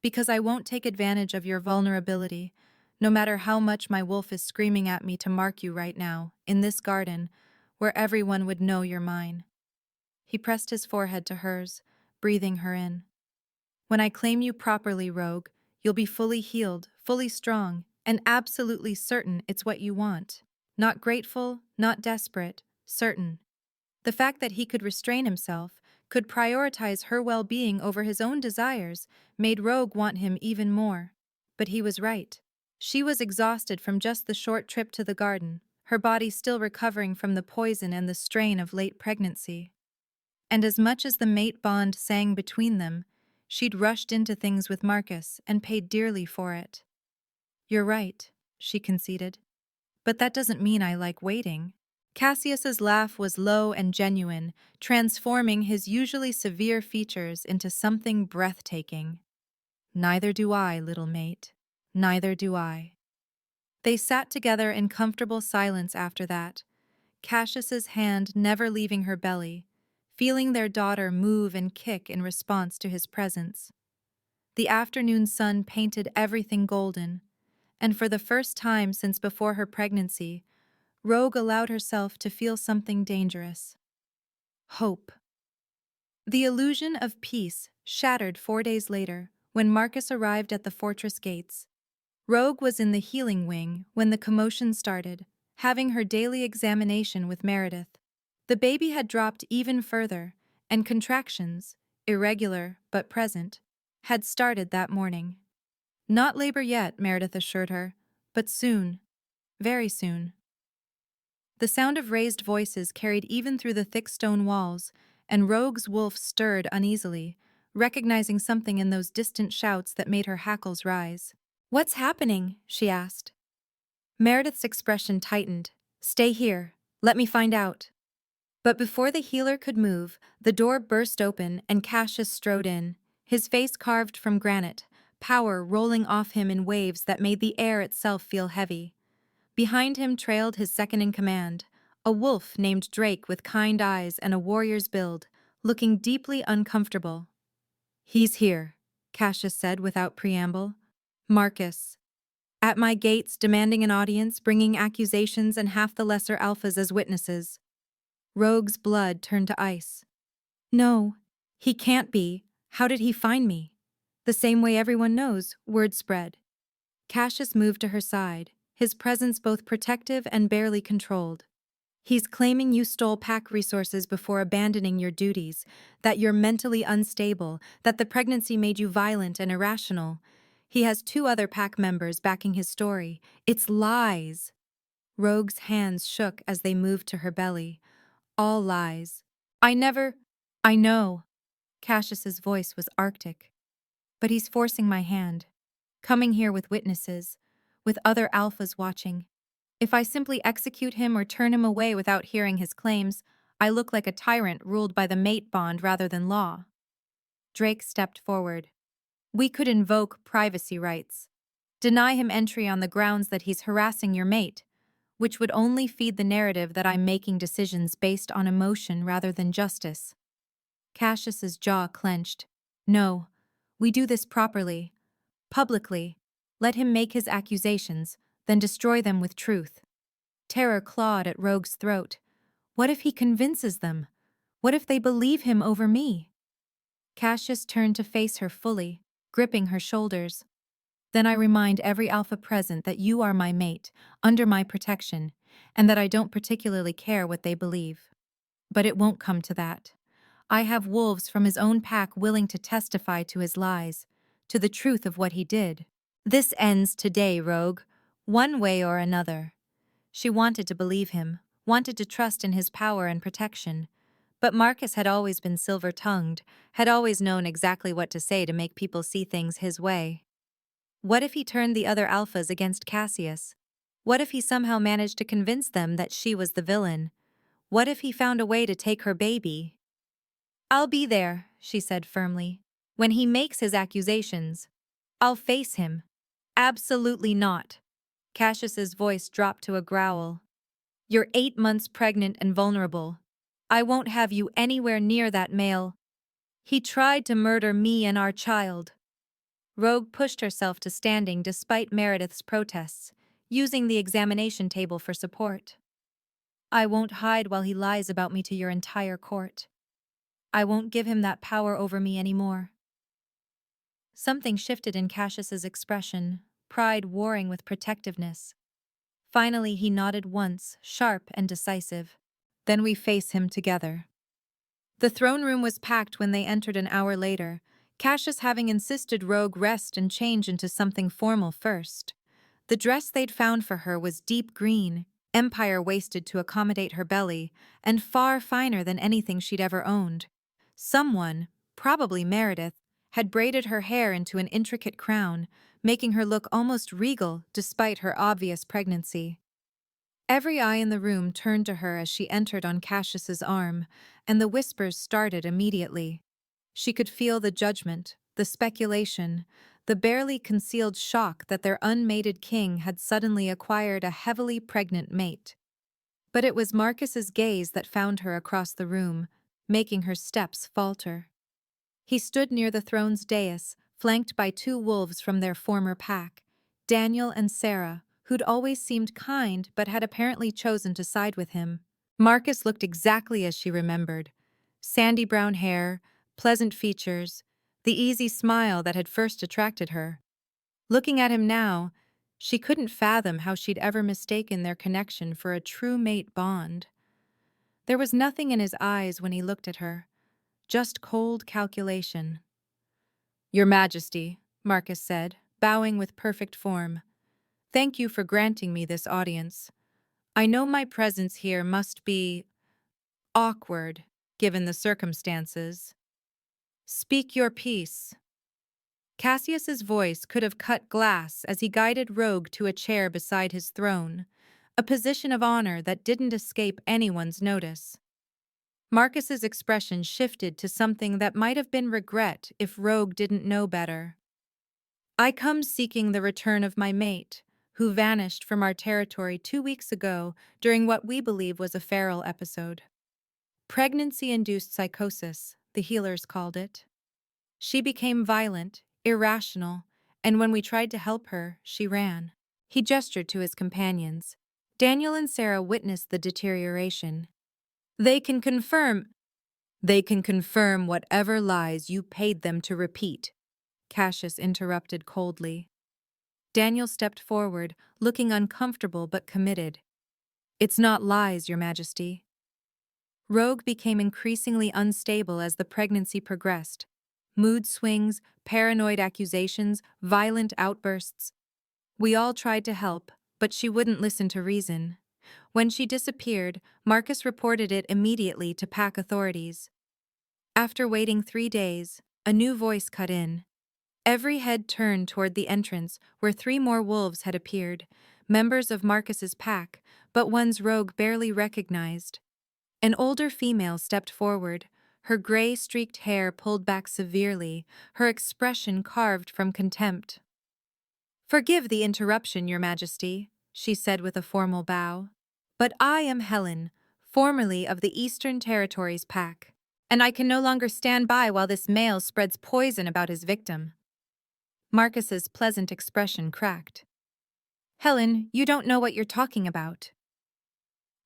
Because I won't take advantage of your vulnerability, no matter how much my wolf is screaming at me to mark you right now, in this garden, where everyone would know you're mine. He pressed his forehead to hers, breathing her in. When I claim you properly, Rogue, you'll be fully healed, fully strong, and absolutely certain it's what you want. Not grateful, not desperate, certain. The fact that he could restrain himself, could prioritize her well-being over his own desires, made Rogue want him even more. But he was right. She was exhausted from just the short trip to the garden, her body still recovering from the poison and the strain of late pregnancy. And as much as the mate bond sang between them, she'd rushed into things with Marcus and paid dearly for it. You're right, she conceded. But that doesn't mean I like waiting. Cassius's laugh was low and genuine, transforming his usually severe features into something breathtaking. Neither do I, little mate. Neither do I. They sat together in comfortable silence after that, Cassius's hand never leaving her belly, feeling their daughter move and kick in response to his presence. The afternoon sun painted everything golden, and for the first time since before her pregnancy, Rogue allowed herself to feel something dangerous. Hope. The illusion of peace shattered 4 days later when Marcus arrived at the fortress gates. Rogue was in the healing wing when the commotion started, having her daily examination with Meredith. The baby had dropped even further, and contractions, irregular but present, had started that morning. Not labor yet, Meredith assured her, but soon, very soon. The sound of raised voices carried even through the thick stone walls, and Rogue's wolf stirred uneasily, recognizing something in those distant shouts that made her hackles rise. "What's happening?" she asked. Meredith's expression tightened. "Stay here. Let me find out." But before the healer could move, the door burst open and Cassius strode in, his face carved from granite, power rolling off him in waves that made the air itself feel heavy. Behind him trailed his second-in-command, a wolf named Drake with kind eyes and a warrior's build, looking deeply uncomfortable. "He's here," Cassius said without preamble. "Marcus. At my gates, demanding an audience, bringing accusations and half the lesser alphas as witnesses." Rogue's blood turned to ice. "No, he can't be. How did he find me?" "The same way everyone knows," word spread. Cassius moved to her side, his presence both protective and barely controlled. "He's claiming you stole pack resources before abandoning your duties, that you're mentally unstable, that the pregnancy made you violent and irrational. He has 2 other pack members backing his story. It's lies." Rogue's hands shook as they moved to her belly. "All lies. I know." Cassius's voice was arctic. "But he's forcing my hand. Coming here with witnesses, with other alphas watching. If I simply execute him or turn him away without hearing his claims, I look like a tyrant ruled by the mate bond rather than law." Drake stepped forward. "We could invoke privacy rights. Deny him entry on the grounds that he's harassing your mate, which would only feed the narrative that I'm making decisions based on emotion rather than justice." Cassius's jaw clenched. "No, we do this properly. Publicly. Let him make his accusations, then destroy them with truth." Terror clawed at Rogue's throat. What if he convinces them? What if they believe him over me? Cassius turned to face her fully, gripping her shoulders. "Then I remind every alpha present that you are my mate, under my protection, and that I don't particularly care what they believe. But it won't come to that. I have wolves from his own pack willing to testify to his lies, to the truth of what he did. This ends today, Rogue, one way or another." She wanted to believe him, wanted to trust in his power and protection. But Marcus had always been silver-tongued, had always known exactly what to say to make people see things his way. What if he turned the other alphas against Cassius? What if he somehow managed to convince them that she was the villain? What if he found a way to take her baby? "I'll be there," she said firmly. "When he makes his accusations, I'll face him." "Absolutely not." Cassius's voice dropped to a growl. "You're 8 months pregnant and vulnerable. I won't have you anywhere near that male." He tried to murder me and our child. Rogue pushed herself to standing despite Meredith's protests, using the examination table for support. I won't hide while he lies about me to your entire court. I won't give him that power over me anymore. Something shifted in Cassius's expression, pride warring with protectiveness. Finally, he nodded once, sharp and decisive. Then we face him together. The throne room was packed when they entered an hour later, Cassius having insisted Rogue rest and change into something formal first. The dress they'd found for her was deep green, empire waisted to accommodate her belly, and far finer than anything she'd ever owned. Someone, probably Meredith, had braided her hair into an intricate crown, making her look almost regal despite her obvious pregnancy. Every eye in the room turned to her as she entered on Cassius's arm, and the whispers started immediately. She could feel the judgment, the speculation, the barely concealed shock that their unmated king had suddenly acquired a heavily pregnant mate. But it was Marcus's gaze that found her across the room, making her steps falter. He stood near the throne's dais, flanked by two wolves from their former pack, Daniel and Sarah, who'd always seemed kind but had apparently chosen to side with him. Marcus looked exactly as she remembered. Sandy brown hair, pleasant features, the easy smile that had first attracted her. Looking at him now, she couldn't fathom how she'd ever mistaken their connection for a true mate bond. There was nothing in his eyes when he looked at her, just cold calculation. "Your Majesty," Marcus said, bowing with perfect form. "Thank you for granting me this audience. I know my presence here must be awkward, given the circumstances. Speak your piece." Cassius's voice could have cut glass as he guided Rogue to a chair beside his throne, a position of honor that didn't escape anyone's notice. Marcus's expression shifted to something that might have been regret if Rogue didn't know better. "I come seeking the return of my mate, who vanished from our territory 2 weeks ago during what we believe was a feral episode. Pregnancy-induced psychosis, the healers called it. She became violent, irrational, and when we tried to help her, she ran." He gestured to his companions. Daniel and Sarah witnessed the deterioration. They can confirm whatever lies you paid them to repeat," Cassius interrupted coldly. Daniel stepped forward, looking uncomfortable but committed. "It's not lies, Your Majesty." Rogue became increasingly unstable as the pregnancy progressed. Mood swings, paranoid accusations, violent outbursts. We all tried to help, but she wouldn't listen to reason. When she disappeared, Marcus reported it immediately to pack authorities. After waiting 3 days, a new voice cut in. Every head turned toward the entrance where 3 more wolves had appeared, members of Marcus's pack, but ones Rogue barely recognized. An older female stepped forward, her gray-streaked hair pulled back severely, her expression carved from contempt. "Forgive the interruption, Your Majesty," she said with a formal bow. "But I am Helen, formerly of the Eastern Territories pack, and I can no longer stand by while this male spreads poison about his victim." Marcus's pleasant expression cracked. "Helen, you don't know what you're talking about.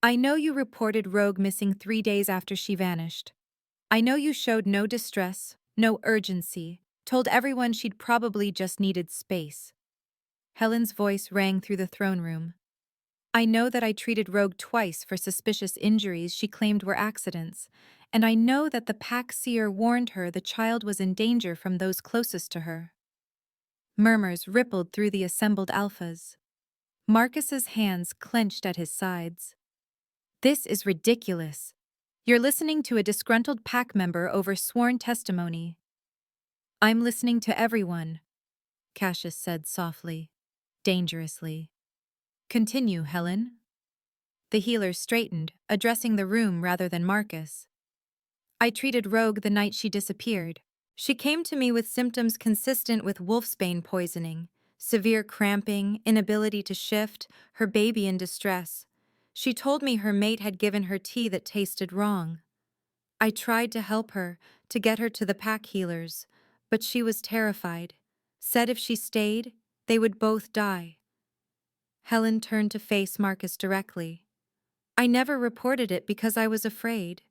I know you reported Rogue missing 3 days after she vanished. I know you showed no distress, no urgency, told everyone she'd probably just needed space." Helen's voice rang through the throne room. "I know that I treated Rogue twice for suspicious injuries she claimed were accidents, and I know that the pack seer warned her the child was in danger from those closest to her." Murmurs rippled through the assembled alphas. Marcus's hands clenched at his sides. "This is ridiculous. You're listening to a disgruntled pack member over sworn testimony." "I'm listening to everyone," Cassius said softly, dangerously. "Continue, Helen." The healer straightened, addressing the room rather than Marcus. "I treated Rogue the night she disappeared. She came to me with symptoms consistent with wolfsbane poisoning, severe cramping, inability to shift, her baby in distress. She told me her mate had given her tea that tasted wrong. I tried to help her, to get her to the pack healers, but she was terrified. Said if she stayed, they would both die. Helen turned to face Marcus directly. I never reported it because I was afraid.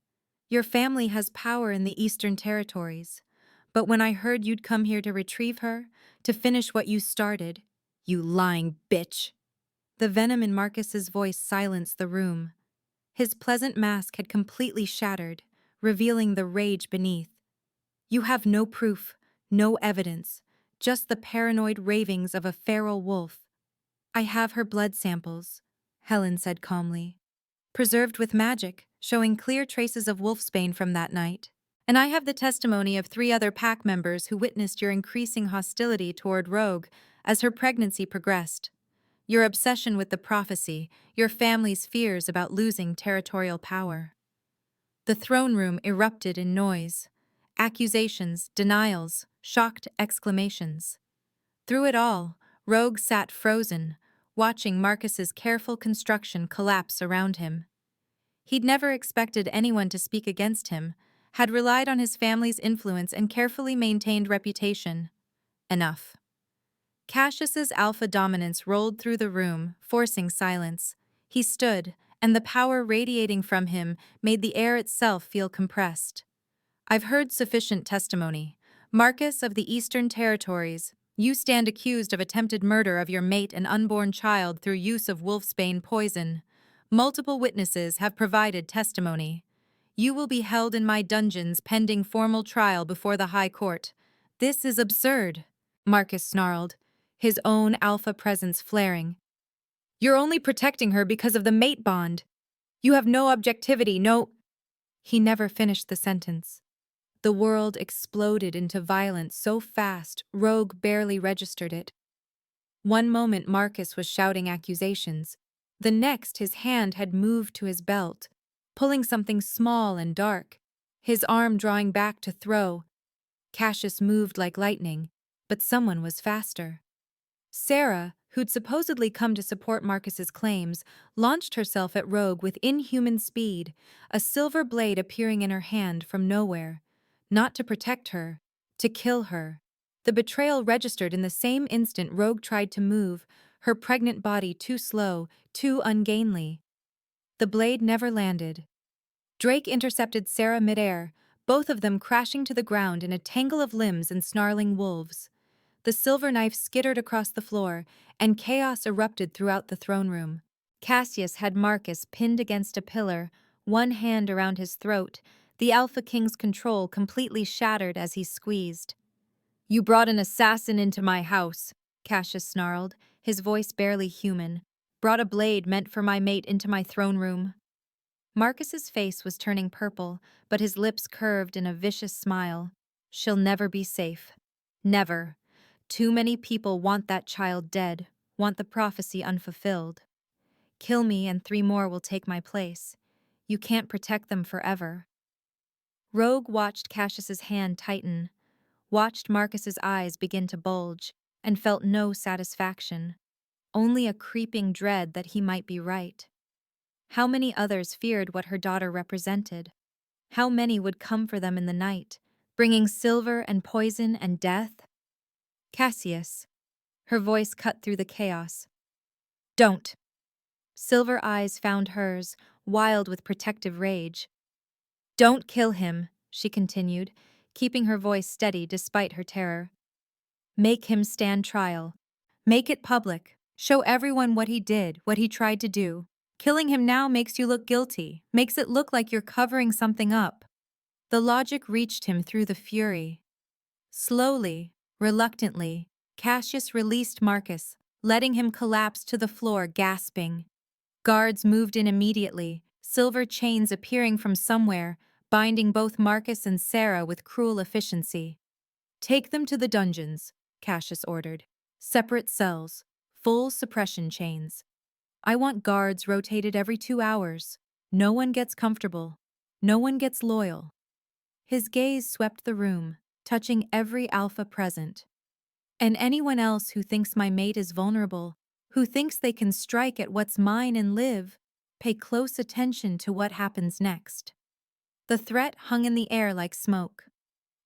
Your family has power in the Eastern Territories, but when I heard you'd come here to retrieve her, to finish what you started, you lying bitch. The venom in Marcus's voice silenced the room. His pleasant mask had completely shattered, revealing the rage beneath. You have no proof, no evidence, just the paranoid ravings of a feral wolf. I have her blood samples, Helen said calmly, preserved with magic, showing clear traces of wolfsbane from that night. And I have the testimony of 3 other pack members who witnessed your increasing hostility toward Rogue as her pregnancy progressed. Your obsession with the prophecy, your family's fears about losing territorial power. The throne room erupted in noise. Accusations, denials, shocked exclamations. Through it all, Rogue sat frozen, watching Marcus's careful construction collapse around him. He'd never expected anyone to speak against him, had relied on his family's influence and carefully maintained reputation. Enough. Cassius's alpha dominance rolled through the room, forcing silence. He stood, and the power radiating from him made the air itself feel compressed. I've heard sufficient testimony. Marcus of the Eastern Territories, you stand accused of attempted murder of your mate and unborn child through use of wolfsbane poison. Multiple witnesses have provided testimony. You will be held in my dungeons pending formal trial before the High Court. This is absurd, Marcus snarled, his own alpha presence flaring. You're only protecting her because of the mate bond. You have no objectivity, no— He never finished the sentence. The world exploded into violence so fast, Rogue barely registered it. One moment Marcus was shouting accusations. The next his hand had moved to his belt, pulling something small and dark, his arm drawing back to throw. Cassius moved like lightning, but someone was faster. Sarah, who'd supposedly come to support Marcus's claims, launched herself at Rogue with inhuman speed, a silver blade appearing in her hand from nowhere. Not to protect her, to kill her. The betrayal registered in the same instant Rogue tried to move, her pregnant body too slow, too ungainly. The blade never landed. Drake intercepted Sarah midair, both of them crashing to the ground in a tangle of limbs and snarling wolves. The silver knife skittered across the floor, and chaos erupted throughout the throne room. Cassius had Marcus pinned against a pillar, one hand around his throat, the Alpha King's control completely shattered as he squeezed. You brought an assassin into my house, Cassius snarled, his voice barely human. Brought a blade meant for my mate into my throne room. Marcus's face was turning purple, but his lips curved in a vicious smile. She'll never be safe. Never. Too many people want that child dead, want the prophecy unfulfilled. Kill me and 3 more will take my place. You can't protect them forever. Rogue watched Cassius's hand tighten, watched Marcus's eyes begin to bulge, and felt no satisfaction. Only a creeping dread that he might be right. How many others feared what her daughter represented? How many would come for them in the night, bringing silver and poison and death? Cassius. Her voice cut through the chaos. Don't. Silver eyes found hers, wild with protective rage. Don't kill him, she continued, keeping her voice steady despite her terror. Make him stand trial. Make it public. Show everyone what he did, what he tried to do. Killing him now makes you look guilty, makes it look like you're covering something up. The logic reached him through the fury. Slowly, reluctantly, Cassius released Marcus, letting him collapse to the floor, gasping. Guards moved in immediately, silver chains appearing from somewhere, binding both Marcus and Sarah with cruel efficiency. Take them to the dungeons, Cassius ordered. Separate cells, full suppression chains. I want guards rotated every 2 hours. No one gets comfortable. No one gets loyal. His gaze swept the room, touching every alpha present. And anyone else who thinks my mate is vulnerable, who thinks they can strike at what's mine and live, pay close attention to what happens next. The threat hung in the air like smoke.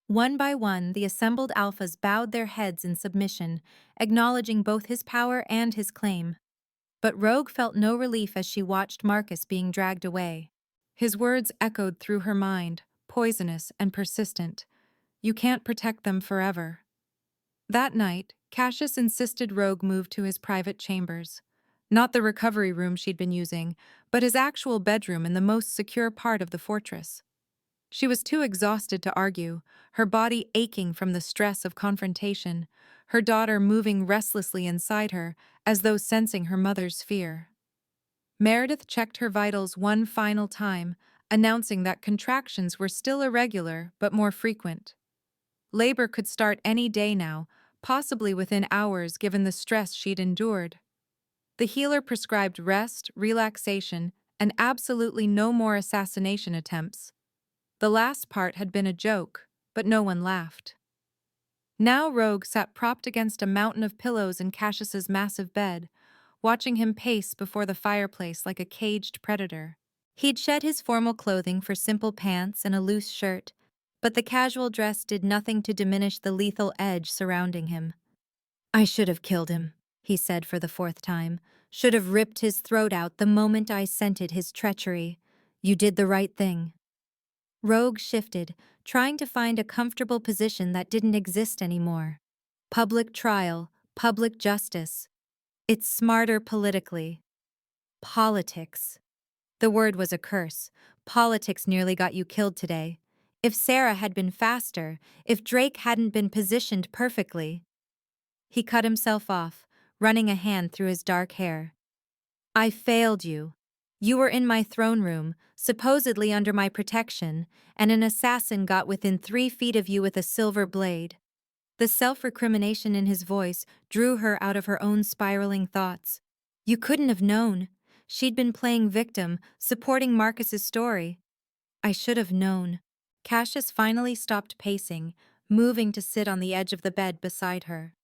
One by one, the assembled alphas bowed their heads in submission, acknowledging both his power and his claim. But Rogue felt no relief as she watched Marcus being dragged away. His words echoed through her mind, poisonous and persistent. You can't protect them forever. That night, Cassius insisted Rogue move to his private chambers. Not the recovery room she'd been using, but his actual bedroom in the most secure part of the fortress. She was too exhausted to argue, her body aching from the stress of confrontation, her daughter moving restlessly inside her, as though sensing her mother's fear. Meredith checked her vitals one final time, announcing that contractions were still irregular but more frequent. Labor could start any day now, possibly within hours given the stress she'd endured. The healer prescribed rest, relaxation, and absolutely no more assassination attempts. The last part had been a joke, but no one laughed. Now Rogue sat propped against a mountain of pillows in Cassius's massive bed, watching him pace before the fireplace like a caged predator. He'd shed his formal clothing for simple pants and a loose shirt, but the casual dress did nothing to diminish the lethal edge surrounding him. I should have killed him, he said for the fourth time. Should have ripped his throat out the moment I scented his treachery. You did the right thing. Rogue shifted, trying to find a comfortable position that didn't exist anymore. Public trial, public justice. It's smarter politically. Politics. The word was a curse. Politics nearly got you killed today. If Sarah had been faster, if Drake hadn't been positioned perfectly. He cut himself off, running a hand through his dark hair. I failed you. You were in my throne room, supposedly under my protection, and an assassin got within 3 feet of you with a silver blade. The self-recrimination in his voice drew her out of her own spiraling thoughts. You couldn't have known. She'd been playing victim, supporting Marcus's story. I should have known. Cassius finally stopped pacing, moving to sit on the edge of the bed beside her.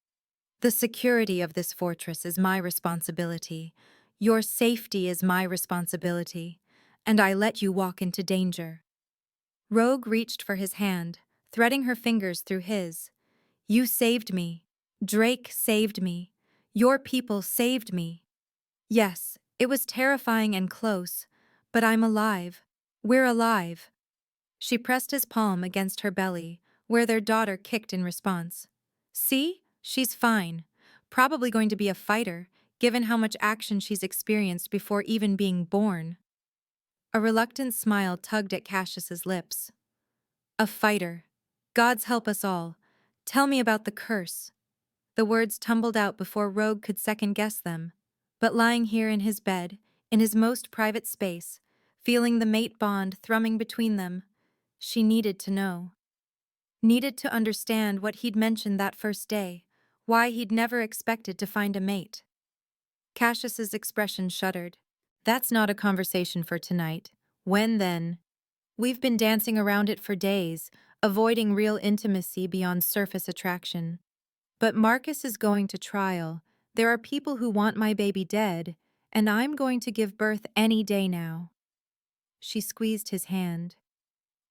The security of this fortress is my responsibility. Your safety is my responsibility, and I let you walk into danger. Rogue reached for his hand, threading her fingers through his. You saved me. Drake saved me. Your people saved me. Yes, it was terrifying and close, but I'm alive. We're alive. She pressed his palm against her belly, where their daughter kicked in response. See? She's fine. Probably going to be a fighter, given how much action she's experienced before even being born. A reluctant smile tugged at Cassius's lips. A fighter. Gods help us all. Tell me about the curse. The words tumbled out before Rogue could second-guess them. But lying here in his bed, in his most private space, feeling the mate bond thrumming between them, she needed to know. Needed to understand what he'd mentioned that first day, why he'd never expected to find a mate. Cassius's expression shuddered. That's not a conversation for tonight. When then? We've been dancing around it for days, avoiding real intimacy beyond surface attraction. But Marcus is going to trial. There are people who want my baby dead, and I'm going to give birth any day now. She squeezed his hand.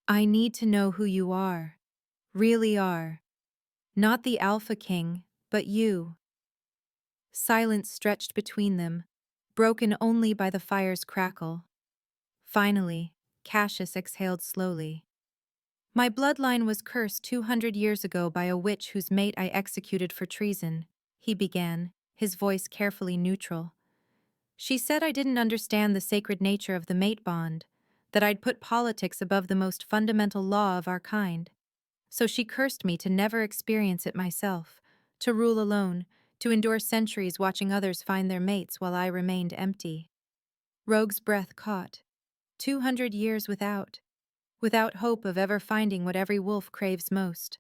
I need to know who you are. Really are. Not the Alpha King, but you. Silence stretched between them, broken only by the fire's crackle. Finally, Cassius exhaled slowly. My bloodline was cursed 200 years ago by a witch whose mate I executed for treason, he began, his voice carefully neutral. She said I didn't understand the sacred nature of the mate bond, that I'd put politics above the most fundamental law of our kind. So she cursed me to never experience it myself, to rule alone, to endure centuries watching others find their mates while I remained empty. Rogue's breath caught. 200 years without hope of ever finding what every wolf craves most.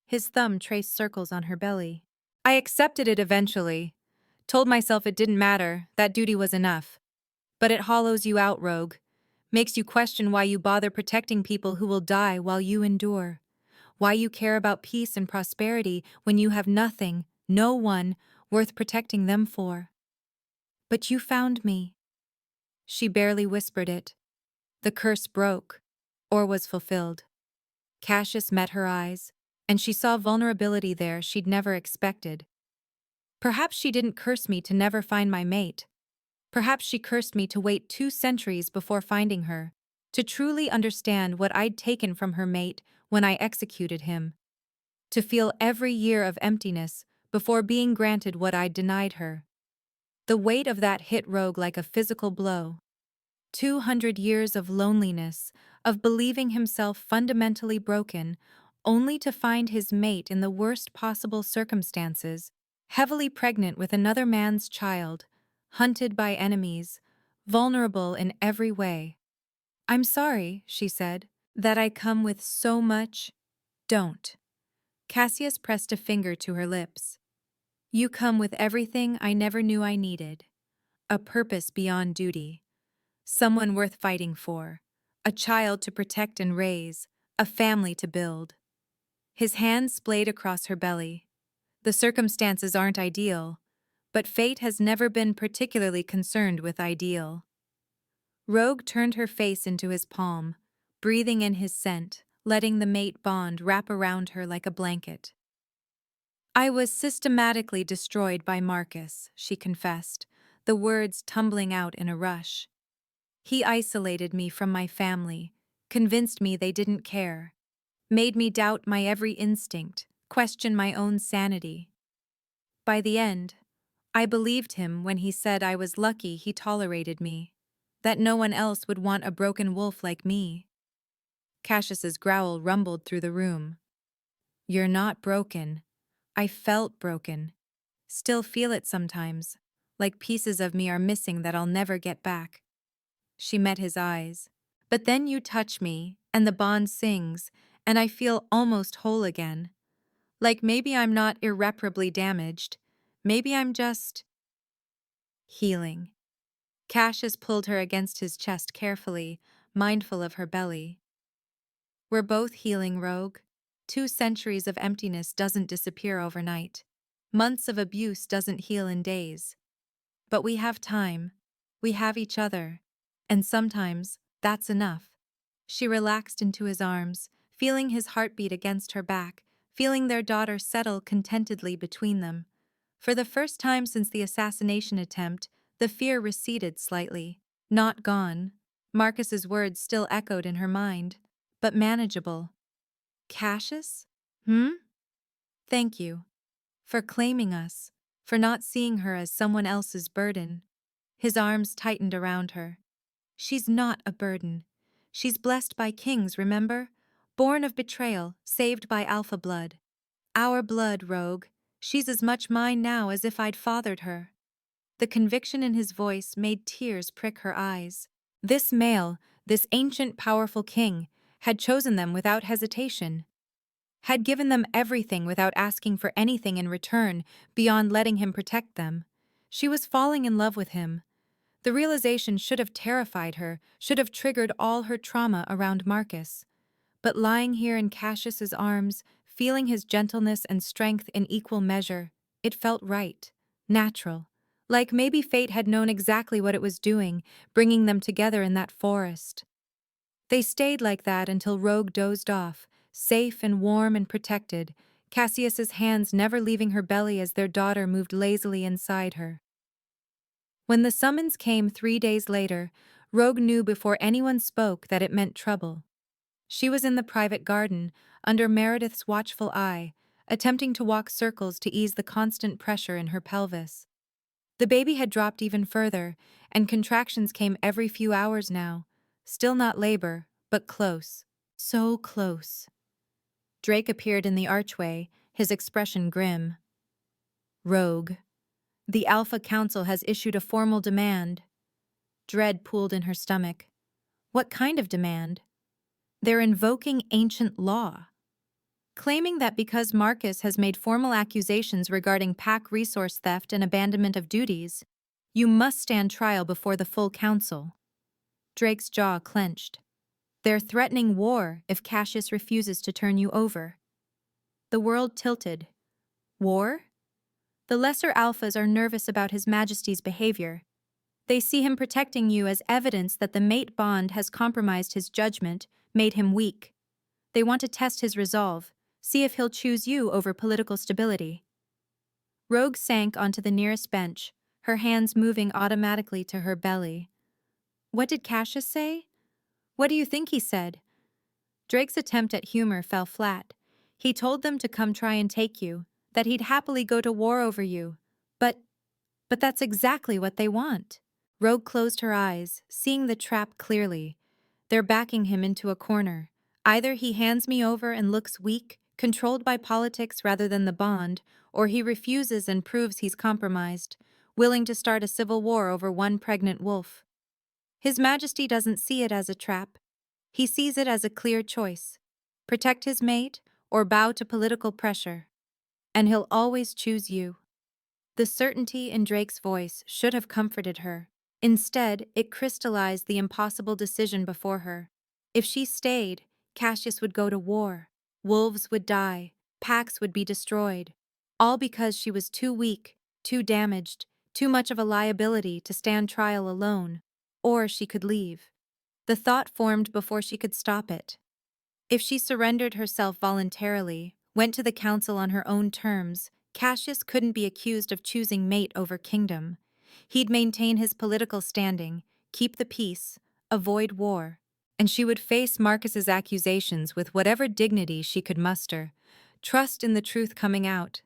His thumb traced circles on her belly. I accepted it eventually. Told myself it didn't matter, that duty was enough. But it hollows you out, Rogue. Makes you question why you bother protecting people who will die while you endure. Why you care about peace and prosperity when you have nothing, no one, worth protecting them for. But you found me. She barely whispered it. The curse broke, or was fulfilled. Cassius met her eyes, and she saw vulnerability there she'd never expected. Perhaps she didn't curse me to never find my mate. Perhaps she cursed me to wait 2 centuries before finding her, to truly understand what I'd taken from her mate when I executed him, to feel every year of emptiness before being granted what I'd denied her. The weight of that hit Rogue like a physical blow. 200 years of loneliness, of believing himself fundamentally broken, only to find his mate in the worst possible circumstances, heavily pregnant with another man's child, hunted by enemies, vulnerable in every way. "I'm sorry," she said, "that I come with so much." "Don't." Cassius pressed a finger to her lips. "You come with everything I never knew I needed. A purpose beyond duty. Someone worth fighting for. A child to protect and raise. A family to build." His hand splayed across her belly. "The circumstances aren't ideal, but fate has never been particularly concerned with ideal." Rogue turned her face into his palm, breathing in his scent, letting the mate bond wrap around her like a blanket. "I was systematically destroyed by Marcus," she confessed, the words tumbling out in a rush. "He isolated me from my family, convinced me they didn't care, made me doubt my every instinct, question my own sanity. By the end, I believed him when he said I was lucky he tolerated me, that no one else would want a broken wolf like me." Cassius's growl rumbled through the room. "You're not broken. I felt broken. Still feel it sometimes, like pieces of me are missing that I'll never get back." She met his eyes. "But then you touch me, and the bond sings, and I feel almost whole again. Like maybe I'm not irreparably damaged. Maybe I'm just healing." Cassius pulled her against his chest carefully, mindful of her belly. "We're both healing, Rogue. 2 centuries of emptiness doesn't disappear overnight. Months of abuse doesn't heal in days. But we have time. We have each other. And sometimes, that's enough." She relaxed into his arms, feeling his heartbeat against her back, feeling their daughter settle contentedly between them. For the first time since the assassination attempt, the fear receded slightly. Not gone. Marcus's words still echoed in her mind, but manageable. "Cassius? Hmm? Thank you. For claiming us. For not seeing her as someone else's burden." His arms tightened around her. "She's not a burden. She's blessed by kings, remember? Born of betrayal, saved by alpha blood. Our blood, Rogue. She's as much mine now as if I'd fathered her." The conviction in his voice made tears prick her eyes. This male, this ancient powerful king, had chosen them without hesitation. Had given them everything without asking for anything in return beyond letting him protect them. She was falling in love with him. The realization should have terrified her, should have triggered all her trauma around Marcus. But lying here in Cassius's arms, feeling his gentleness and strength in equal measure, it felt right, natural. Like maybe fate had known exactly what it was doing, bringing them together in that forest. They stayed like that until Rogue dozed off, safe and warm and protected, Cassius's hands never leaving her belly as their daughter moved lazily inside her. When the summons came 3 days later, Rogue knew before anyone spoke that it meant trouble. She was in the private garden, under Meredith's watchful eye, attempting to walk circles to ease the constant pressure in her pelvis. The baby had dropped even further, and contractions came every few hours now. Still not labor, but close. So close. Drake appeared in the archway, his expression grim. "Rogue. The Alpha Council has issued a formal demand." Dread pooled in her stomach. What kind of demand? "They're invoking ancient law, claiming that because Marcus has made formal accusations regarding pack resource theft and abandonment of duties, you must stand trial before the full council." Drake's jaw clenched. "They're threatening war if Cassius refuses to turn you over." The world tilted. War? The lesser alphas are nervous about His Majesty's behavior. They see him protecting you as evidence that the mate bond has compromised his judgment, made him weak. They want to test his resolve, See if he'll choose you over political stability. Rogue sank onto the nearest bench, her hands moving automatically to her belly. What did Cassius say? What do you think he said? Drake's attempt at humor fell flat. He told them to come try and take you, that he'd happily go to war over you. But that's exactly what they want. Rogue closed her eyes, seeing the trap clearly. They're backing him into a corner. Either he hands me over and looks weak, controlled by politics rather than the bond, or he refuses and proves he's compromised, willing to start a civil war over one pregnant wolf. His Majesty doesn't see it as a trap. He sees it as a clear choice. Protect his mate or bow to political pressure. And he'll always choose you. The certainty in Drake's voice should have comforted her. Instead, it crystallized the impossible decision before her. If she stayed, Cassius would go to war. Wolves would die. Packs would be destroyed. All because she was too weak, too damaged, too much of a liability to stand trial alone. Or she could leave. The thought formed before she could stop it. If she surrendered herself voluntarily, went to the council on her own terms, Cassius couldn't be accused of choosing mate over kingdom. He'd maintain his political standing, keep the peace, avoid war, and she would face Marcus's accusations with whatever dignity she could muster. Trust in the truth coming out.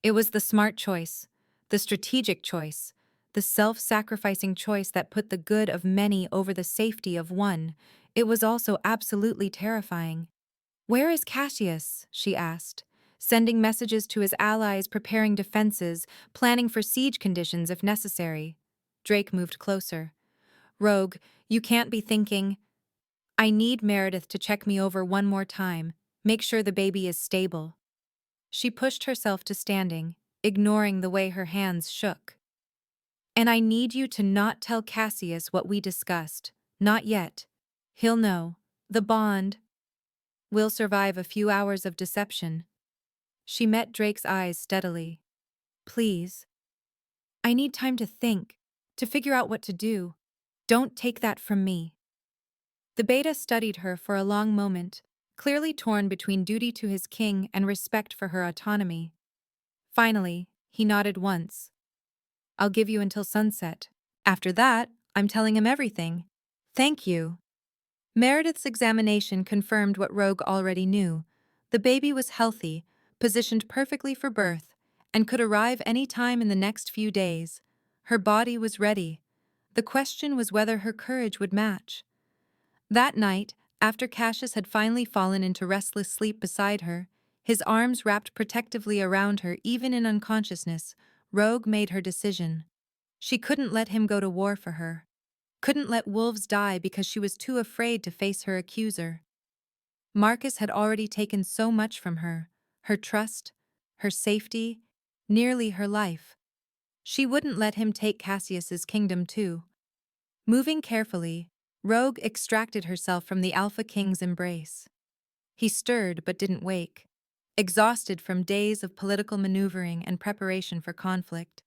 It was the smart choice, the strategic choice, the self-sacrificing choice that put the good of many over the safety of one. It was also absolutely terrifying. "Where is Cassius?" she asked, sending messages to his allies, preparing defenses, planning for siege conditions if necessary. Drake moved closer. "Rogue, you can't be thinking, I need Meredith to check me over one more time, make sure the baby is stable." She pushed herself to standing, ignoring the way her hands shook. "And I need you to not tell Cassius what we discussed. Not yet. He'll know. The bond will survive a few hours of deception." She met Drake's eyes steadily. "Please. I need time to think, to figure out what to do. Don't take that from me." The beta studied her for a long moment, clearly torn between duty to his king and respect for her autonomy. Finally, he nodded once. "I'll give you until sunset. After that, I'm telling him everything." "Thank you." Meredith's examination confirmed what Rogue already knew. The baby was healthy, positioned perfectly for birth, and could arrive any time in the next few days. Her body was ready. The question was whether her courage would match. That night, after Cassius had finally fallen into restless sleep beside her, his arms wrapped protectively around her even in unconsciousness, Rogue made her decision. She couldn't let him go to war for her. Couldn't let wolves die because she was too afraid to face her accuser. Marcus had already taken so much from her trust, her safety, nearly her life. She wouldn't let him take Cassius's kingdom too. Moving carefully, Rogue extracted herself from the Alpha King's embrace. He stirred but didn't wake, exhausted from days of political maneuvering and preparation for conflict.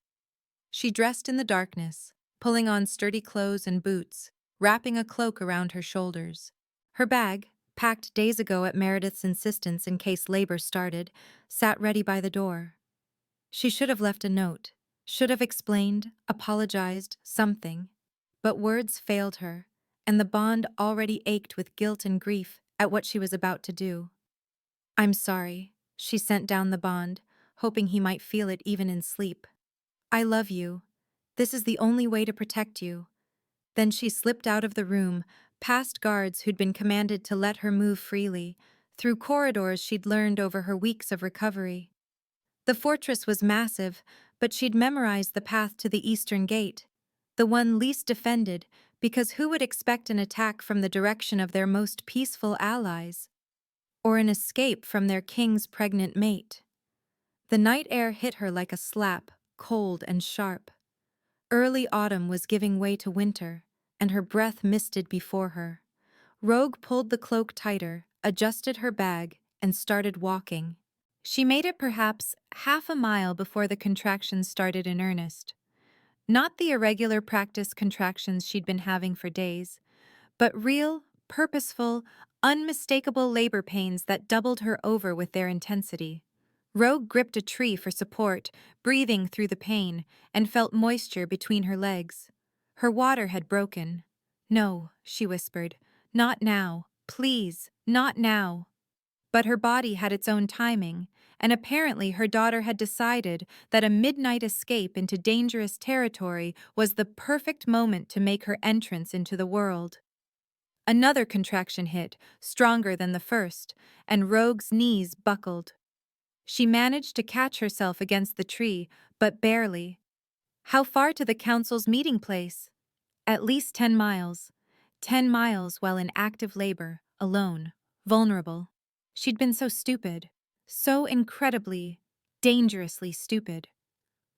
She dressed in the darkness, pulling on sturdy clothes and boots, wrapping a cloak around her shoulders. Her bag, packed days ago at Meredith's insistence in case labor started, sat ready by the door. She should have left a note, should have explained, apologized, something. But words failed her, and the bond already ached with guilt and grief at what she was about to do. "I'm sorry," she sent down the bond, hoping he might feel it even in sleep. "I love you. This is the only way to protect you." Then she slipped out of the room, past guards who'd been commanded to let her move freely, through corridors she'd learned over her weeks of recovery. The fortress was massive, but she'd memorized the path to the eastern gate, the one least defended, because who would expect an attack from the direction of their most peaceful allies? Or an escape from their king's pregnant mate? The night air hit her like a slap, cold and sharp. Early autumn was giving way to winter, and her breath misted before her. Rogue pulled the cloak tighter, adjusted her bag, and started walking. She made it perhaps half a mile before the contractions started in earnest. Not the irregular practice contractions she'd been having for days, but real, purposeful, unmistakable labor pains that doubled her over with their intensity. Rogue gripped a tree for support, breathing through the pain, and felt moisture between her legs. Her water had broken. "No," she whispered. "Not now. Please, not now." But her body had its own timing, and apparently her daughter had decided that a midnight escape into dangerous territory was the perfect moment to make her entrance into the world. Another contraction hit, stronger than the first, and Rogue's knees buckled. She managed to catch herself against the tree, but barely. How far to the council's meeting place? At least 10 miles. 10 miles while in active labor, alone, vulnerable. She'd been so stupid. So incredibly, dangerously stupid.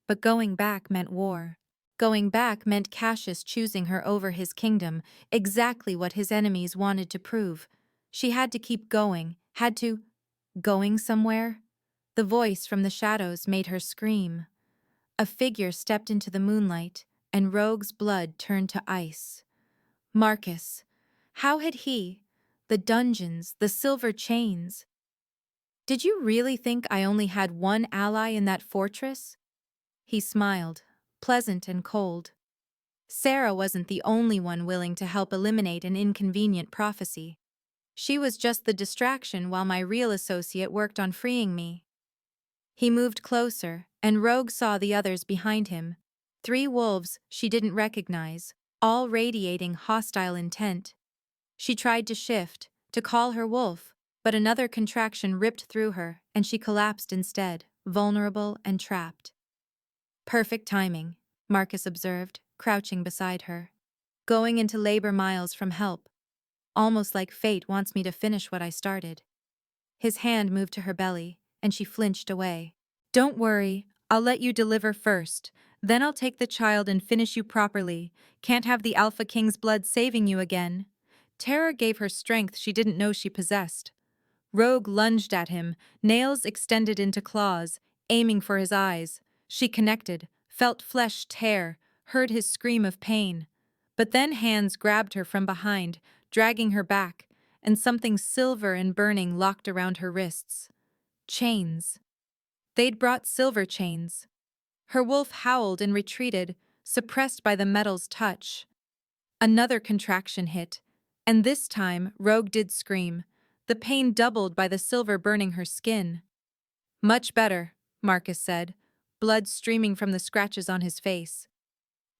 But going back meant war. Going back meant Cassius choosing her over his kingdom, exactly what his enemies wanted to prove. She had to keep going, had to... Going somewhere? The voice from the shadows made her scream. A figure stepped into the moonlight, and Rogue's blood turned to ice. Marcus. How had he? The dungeons, the silver chains. "Did you really think I only had one ally in that fortress?" He smiled, pleasant and cold. Sarah wasn't the only one willing to help eliminate an inconvenient prophecy. She was just the distraction while my real associate worked on freeing me. He moved closer, and Rogue saw the others behind him. 3 wolves she didn't recognize, all radiating hostile intent. She tried to shift, to call her wolf, but another contraction ripped through her, and she collapsed instead, vulnerable and trapped. "Perfect timing," Marcus observed, crouching beside her. "Going into labor miles from help. Almost like fate wants me to finish what I started." His hand moved to her belly, and she flinched away. "Don't worry, I'll let you deliver first. Then I'll take the child and finish you properly. Can't have the Alpha King's blood saving you again." Terror gave her strength she didn't know she possessed. Rogue lunged at him, nails extended into claws, aiming for his eyes. She connected, felt flesh tear, heard his scream of pain. But then hands grabbed her from behind, dragging her back, and something silver and burning locked around her wrists. Chains. They'd brought silver chains. Her wolf howled and retreated, suppressed by the metal's touch. Another contraction hit, and this time Rogue did scream, the pain doubled by the silver burning her skin. "Much better," Marcus said, blood streaming from the scratches on his face.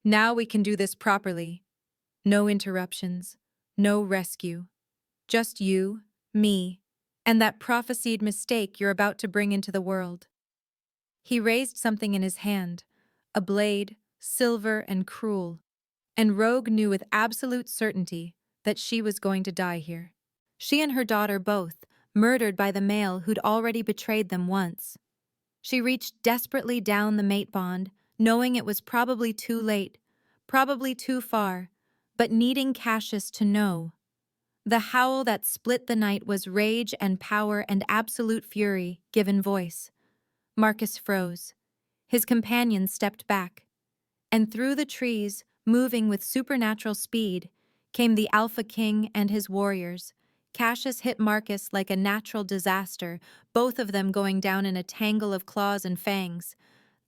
"Now we can do this properly. No interruptions, no rescue. Just you, me, and that prophesied mistake you're about to bring into the world." He raised something in his hand, a blade, silver and cruel, and Rogue knew with absolute certainty that she was going to die here. She and her daughter both, murdered by the male who'd already betrayed them once. She reached desperately down the mate bond, knowing it was probably too late, probably too far, but needing Cassius to know. The howl that split the night was rage and power and absolute fury, given voice. Marcus froze. His companions stepped back. And through the trees, moving with supernatural speed, came the Alpha King and his warriors. Cassius hit Marcus like a natural disaster, both of them going down in a tangle of claws and fangs.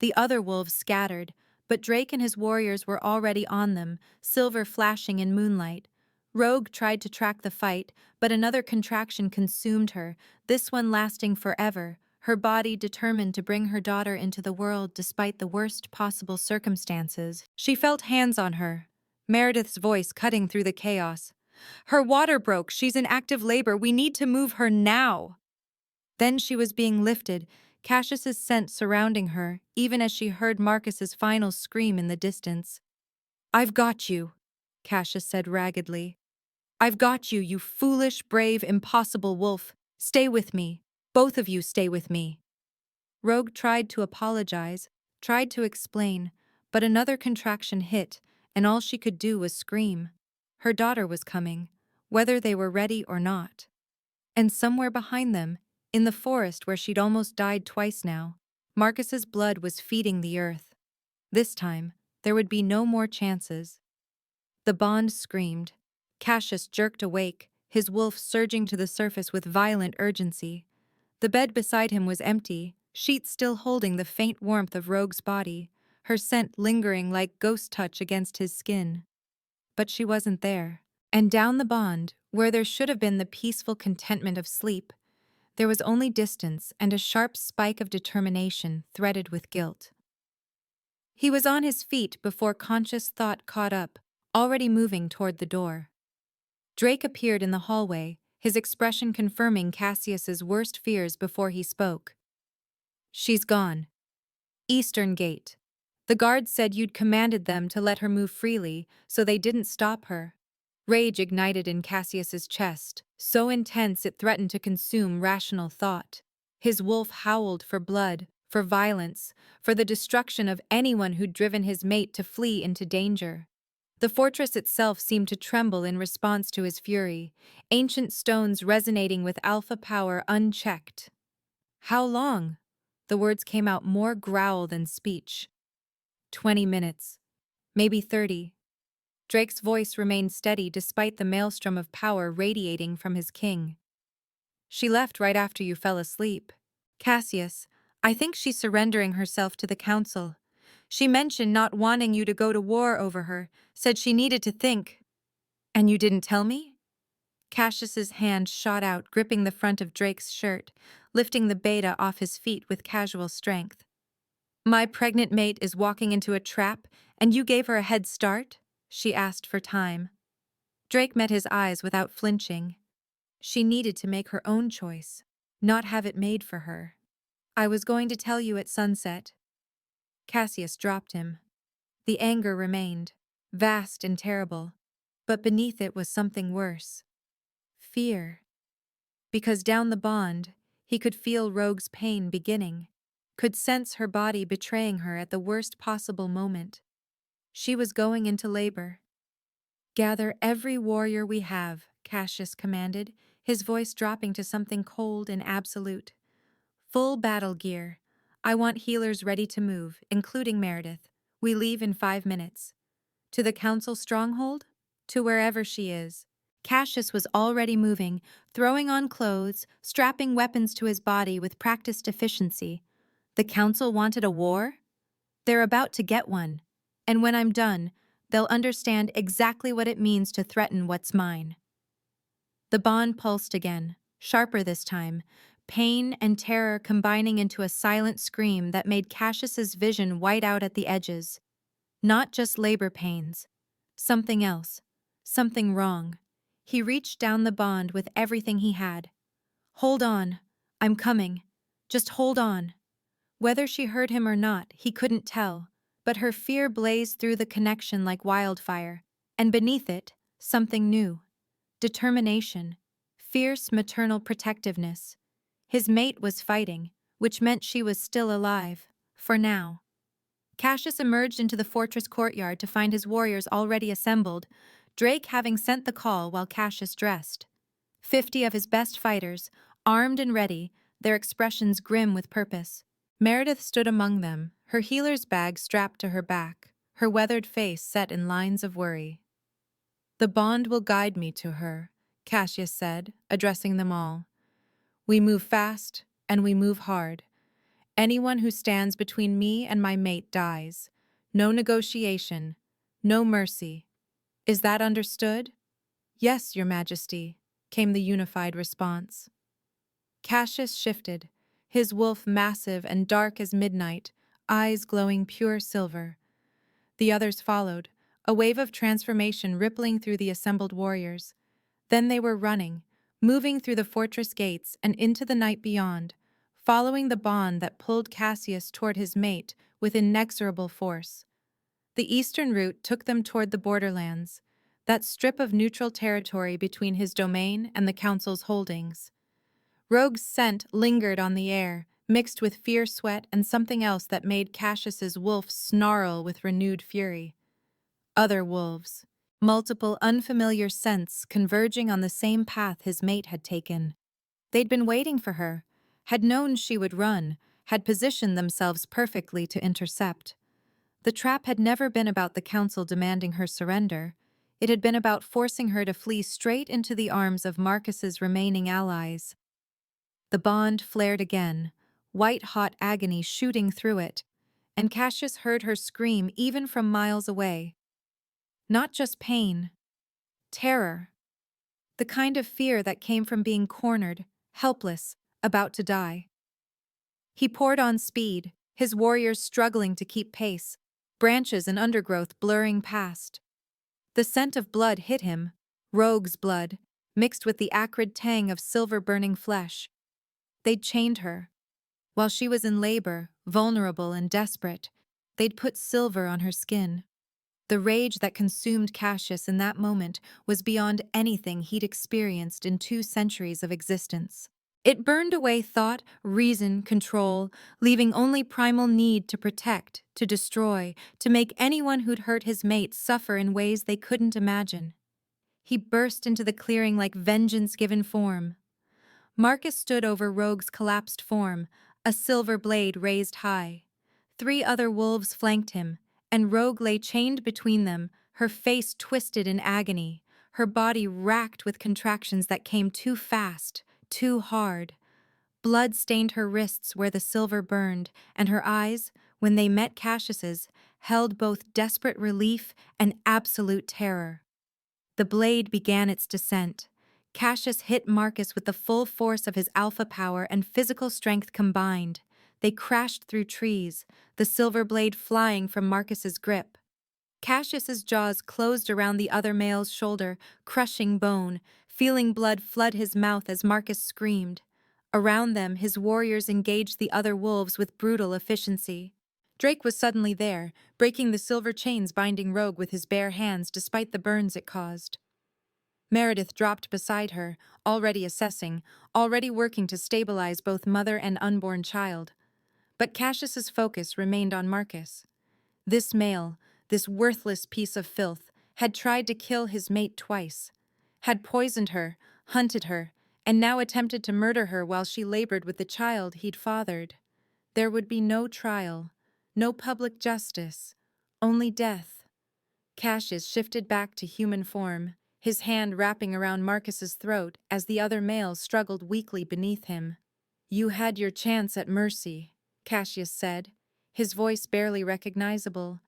The other wolves scattered, but Drake and his warriors were already on them, silver flashing in moonlight. Rogue tried to track the fight, but another contraction consumed her, this one lasting forever, her body determined to bring her daughter into the world despite the worst possible circumstances. She felt hands on her, Meredith's voice cutting through the chaos. "Her water broke, she's in active labor, we need to move her now." Then she was being lifted, Cassius's scent surrounding her, even as she heard Marcus's final scream in the distance. "I've got you," Cassius said raggedly. "I've got you, you foolish, brave, impossible wolf. Stay with me. Both of you stay with me." Rogue tried to apologize, tried to explain, but another contraction hit, and all she could do was scream. Her daughter was coming, whether they were ready or not. And somewhere behind them, in the forest where she'd almost died twice now, Marcus's blood was feeding the earth. This time, there would be no more chances. The bond screamed. Cassius jerked awake, his wolf surging to the surface with violent urgency. The bed beside him was empty, sheets still holding the faint warmth of Rogue's body, her scent lingering like ghost touch against his skin. But she wasn't there. And down the bond, where there should have been the peaceful contentment of sleep, there was only distance and a sharp spike of determination threaded with guilt. He was on his feet before conscious thought caught up, already moving toward the door. Drake appeared in the hallway, his expression confirming Cassius's worst fears before he spoke. "She's gone. Eastern Gate. The guards said you'd commanded them to let her move freely, so they didn't stop her." Rage ignited in Cassius's chest, so intense it threatened to consume rational thought. His wolf howled for blood, for violence, for the destruction of anyone who'd driven his mate to flee into danger. The fortress itself seemed to tremble in response to his fury, ancient stones resonating with alpha power unchecked. "How long?" The words came out more growl than speech. 20 minutes. Maybe 30. Drake's voice remained steady despite the maelstrom of power radiating from his king. "She left right after you fell asleep. Cassius, I think she's surrendering herself to the council. She mentioned not wanting you to go to war over her, said she needed to think." "And you didn't tell me?" Cassius's hand shot out, gripping the front of Drake's shirt, lifting the beta off his feet with casual strength. "My pregnant mate is walking into a trap, and you gave her a head start?" She asked for time. Drake met his eyes without flinching. She needed to make her own choice, not have it made for her. "I was going to tell you at sunset." Cassius dropped him. The anger remained, vast and terrible, but beneath it was something worse. Fear. Because down the bond, he could feel Rogue's pain beginning, could sense her body betraying her at the worst possible moment. She was going into labor. "Gather every warrior we have," Cassius commanded, his voice dropping to something cold and absolute. "Full battle gear. I want healers ready to move, including Meredith. We leave in 5 minutes. To the council stronghold? To wherever she is." Cassius was already moving, throwing on clothes, strapping weapons to his body with practiced efficiency. The council wanted a war? They're about to get one. And when I'm done, they'll understand exactly what it means to threaten what's mine. The bond pulsed again, sharper this time, pain and terror combining into a silent scream that made Cassius's vision white out at the edges. Not just labor pains. Something else. Something wrong. He reached down the bond with everything he had. "Hold on. I'm coming. Just hold on." Whether she heard him or not, he couldn't tell, but her fear blazed through the connection like wildfire, and beneath it, something new. Determination. Fierce maternal protectiveness. His mate was fighting, which meant she was still alive, for now. Cassius emerged into the fortress courtyard to find his warriors already assembled, Drake having sent the call while Cassius dressed. 50 of his best fighters, armed and ready, their expressions grim with purpose. Meredith stood among them, her healer's bag strapped to her back, her weathered face set in lines of worry. "The bond will guide me to her," Cassius said, addressing them all. "We move fast, and we move hard. Anyone who stands between me and my mate dies. No negotiation, no mercy. Is that understood?" "Yes, Your Majesty," came the unified response. Cassius shifted, his wolf massive and dark as midnight, eyes glowing pure silver. The others followed, a wave of transformation rippling through the assembled warriors. Then they were running, moving through the fortress gates and into the night beyond, following the bond that pulled Cassius toward his mate with inexorable force. The eastern route took them toward the borderlands, that strip of neutral territory between his domain and the council's holdings. Rogue's scent lingered on the air, mixed with fierce sweat and something else that made Cassius's wolf snarl with renewed fury. Other wolves. Multiple unfamiliar scents converging on the same path his mate had taken. They'd been waiting for her, had known she would run, had positioned themselves perfectly to intercept. The trap had never been about the council demanding her surrender. It had been about forcing her to flee straight into the arms of Marcus's remaining allies. The bond flared again, white-hot agony shooting through it, and Cassius heard her scream even from miles away. Not just pain, terror. The kind of fear that came from being cornered, helpless, about to die. He poured on speed, his warriors struggling to keep pace, branches and undergrowth blurring past. The scent of blood hit him, rogue's blood, mixed with the acrid tang of silver-burning flesh. They'd chained her. While she was in labor, vulnerable and desperate, they'd put silver on her skin. The rage that consumed Cassius in that moment was beyond anything he'd experienced in 2 centuries of existence. It burned away thought, reason, control, leaving only primal need to protect, to destroy, to make anyone who'd hurt his mate suffer in ways they couldn't imagine. He burst into the clearing like vengeance given form. Marcus stood over Rogue's collapsed form, a silver blade raised high. 3 other wolves flanked him, and Rogue lay chained between them, her face twisted in agony, her body racked with contractions that came too fast, too hard. Blood stained her wrists where the silver burned, and her eyes, when they met Cassius's, held both desperate relief and absolute terror. The blade began its descent. Cassius hit Marcus with the full force of his alpha power and physical strength combined. They crashed through trees, the silver blade flying from Marcus's grip. Cassius's jaws closed around the other male's shoulder, crushing bone, feeling blood flood his mouth as Marcus screamed. Around them, his warriors engaged the other wolves with brutal efficiency. Drake was suddenly there, breaking the silver chains binding Rogue with his bare hands despite the burns it caused. Meredith dropped beside her, already assessing, already working to stabilize both mother and unborn child. But Cassius's focus remained on Marcus. This male, this worthless piece of filth, had tried to kill his mate twice, had poisoned her, hunted her, and now attempted to murder her while she labored with the child he'd fathered. There would be no trial, no public justice, only death. Cassius shifted back to human form, his hand wrapping around Marcus's throat as the other male struggled weakly beneath him. "You had your chance at mercy," Cassius said, his voice barely recognizable.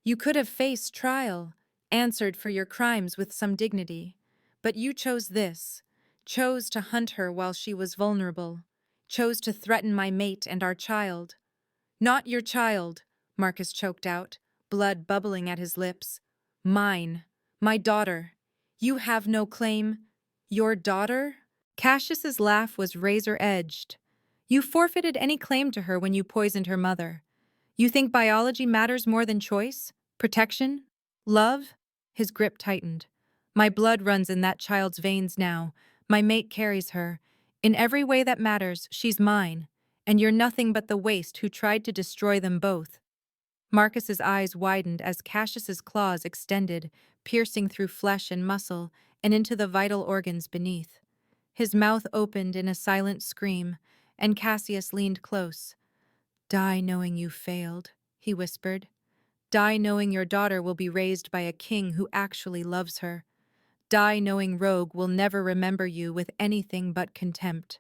"You could have faced trial, answered for your crimes with some dignity. But you chose this, chose to hunt her while she was vulnerable, chose to threaten my mate and our child." "Not your child," Marcus choked out, blood bubbling at his lips. "Mine, my daughter. You have no claim. Your daughter?" Cassius's laugh was razor-edged. "You forfeited any claim to her when you poisoned her mother. You think biology matters more than choice? Protection? Love?" His grip tightened. "My blood runs in that child's veins now. My mate carries her. In every way that matters, she's mine. And you're nothing but the waste who tried to destroy them both." Marcus's eyes widened as Cassius's claws extended, piercing through flesh and muscle and into the vital organs beneath. His mouth opened in a silent scream, and Cassius leaned close. "Die knowing you failed," he whispered. "Die knowing your daughter will be raised by a king who actually loves her. Die knowing Rogue will never remember you with anything but contempt."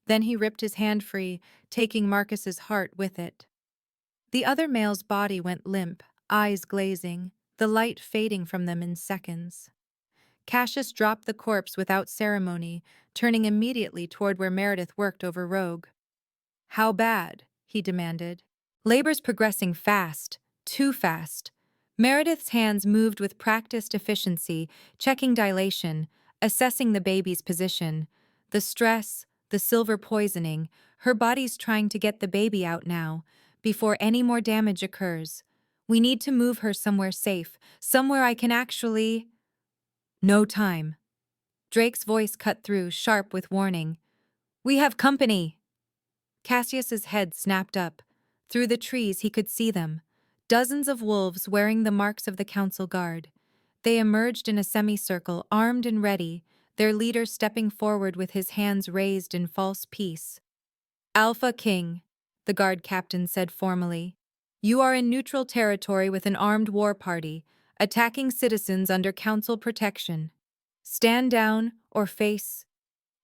Then he ripped his hand free, taking Marcus's heart with it. The other male's body went limp, eyes glazing, the light fading from them in seconds. Cassius dropped the corpse without ceremony, turning immediately toward where Meredith worked over Rogue. "How bad?" he demanded. "Labor's progressing fast, too fast." Meredith's hands moved with practiced efficiency, checking dilation, assessing the baby's position. The stress, the silver poisoning, her body's trying to get the baby out now, before any more damage occurs. "We need to move her somewhere safe, somewhere I can actually—" "No time." Drake's voice cut through, sharp with warning. "We have company!" Cassius's head snapped up. Through the trees he could see them. Dozens of wolves wearing the marks of the council guard. They emerged in a semicircle, armed and ready, their leader stepping forward with his hands raised in false peace. "Alpha King," the guard captain said formally. "You are in neutral territory with an armed war party, attacking citizens under council protection. Stand down or face.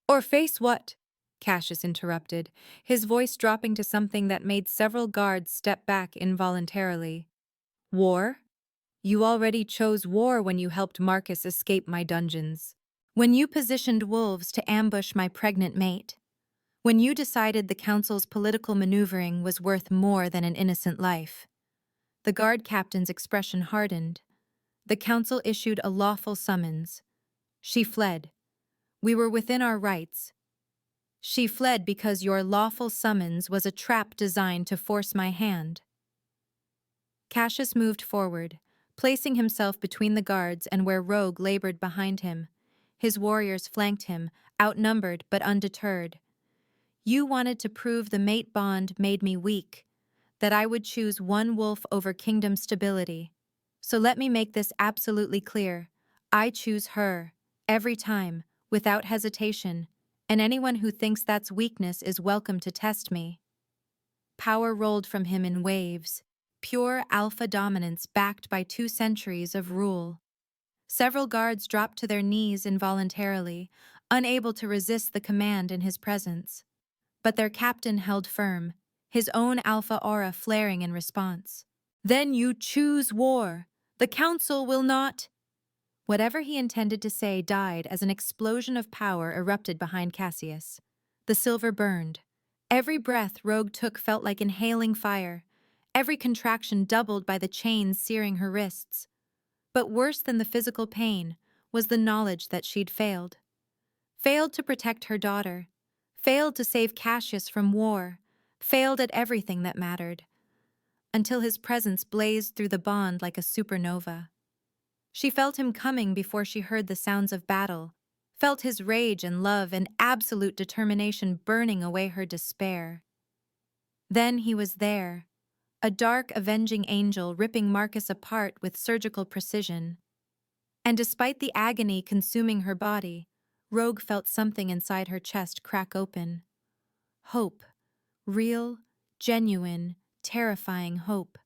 Or face what? Cassius interrupted, his voice dropping to something that made several guards step back involuntarily. War? You already chose war when you helped Marcus escape my dungeons. When you positioned wolves to ambush my pregnant mate. When you decided the council's political maneuvering was worth more than an innocent life. The guard captain's expression hardened. The council issued a lawful summons. She fled. We were within our rights. She fled because your lawful summons was a trap designed to force my hand. Cassius moved forward, placing himself between the guards and where Rogue labored behind him. His warriors flanked him, outnumbered but undeterred. You wanted to prove the mate bond made me weak, that I would choose one wolf over kingdom stability. So let me make this absolutely clear. I choose her, every time, without hesitation, and anyone who thinks that's weakness is welcome to test me. Power rolled from him in waves, pure alpha dominance backed by 2 centuries of rule. Several guards dropped to their knees involuntarily, unable to resist the command in his presence. But their captain held firm, his own alpha aura flaring in response. Then you choose war. The council will not. Whatever he intended to say died as an explosion of power erupted behind Cassius. The silver burned. Every breath Rogue took felt like inhaling fire, every contraction doubled by the chains searing her wrists. But worse than the physical pain was the knowledge that she'd failed. Failed to protect her daughter, failed to save Cassius from war, failed at everything that mattered, until his presence blazed through the bond like a supernova. She felt him coming before she heard the sounds of battle, felt his rage and love and absolute determination burning away her despair. Then he was there, a dark, avenging angel ripping Marcus apart with surgical precision. And despite the agony consuming her body, Rogue felt something inside her chest crack open. Hope. Real, genuine, terrifying hope.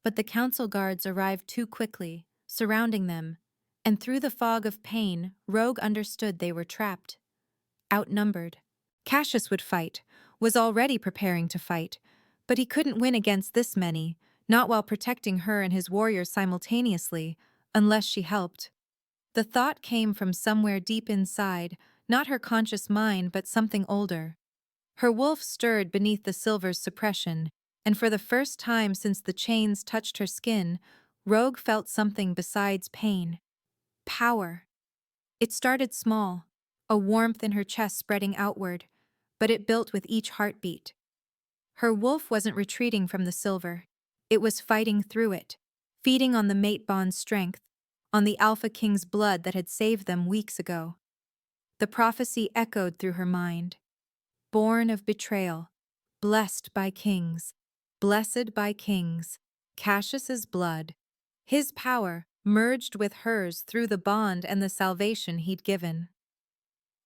But the council guards arrived too quickly, surrounding them, and through the fog of pain, Rogue understood they were trapped. Outnumbered. Cassius would fight, was already preparing to fight, but he couldn't win against this many, not while protecting her and his warriors simultaneously, unless she helped. The thought came from somewhere deep inside, not her conscious mind but something older. Her wolf stirred beneath the silver's suppression, and for the first time since the chains touched her skin, Rogue felt something besides pain. Power. It started small, a warmth in her chest spreading outward, but it built with each heartbeat. Her wolf wasn't retreating from the silver. It was fighting through it, feeding on the mate bond's strength, on the Alpha King's blood that had saved them weeks ago. The prophecy echoed through her mind. Born of betrayal, blessed by kings, blessed by kings, Cassius's blood, his power merged with hers through the bond and the salvation he'd given.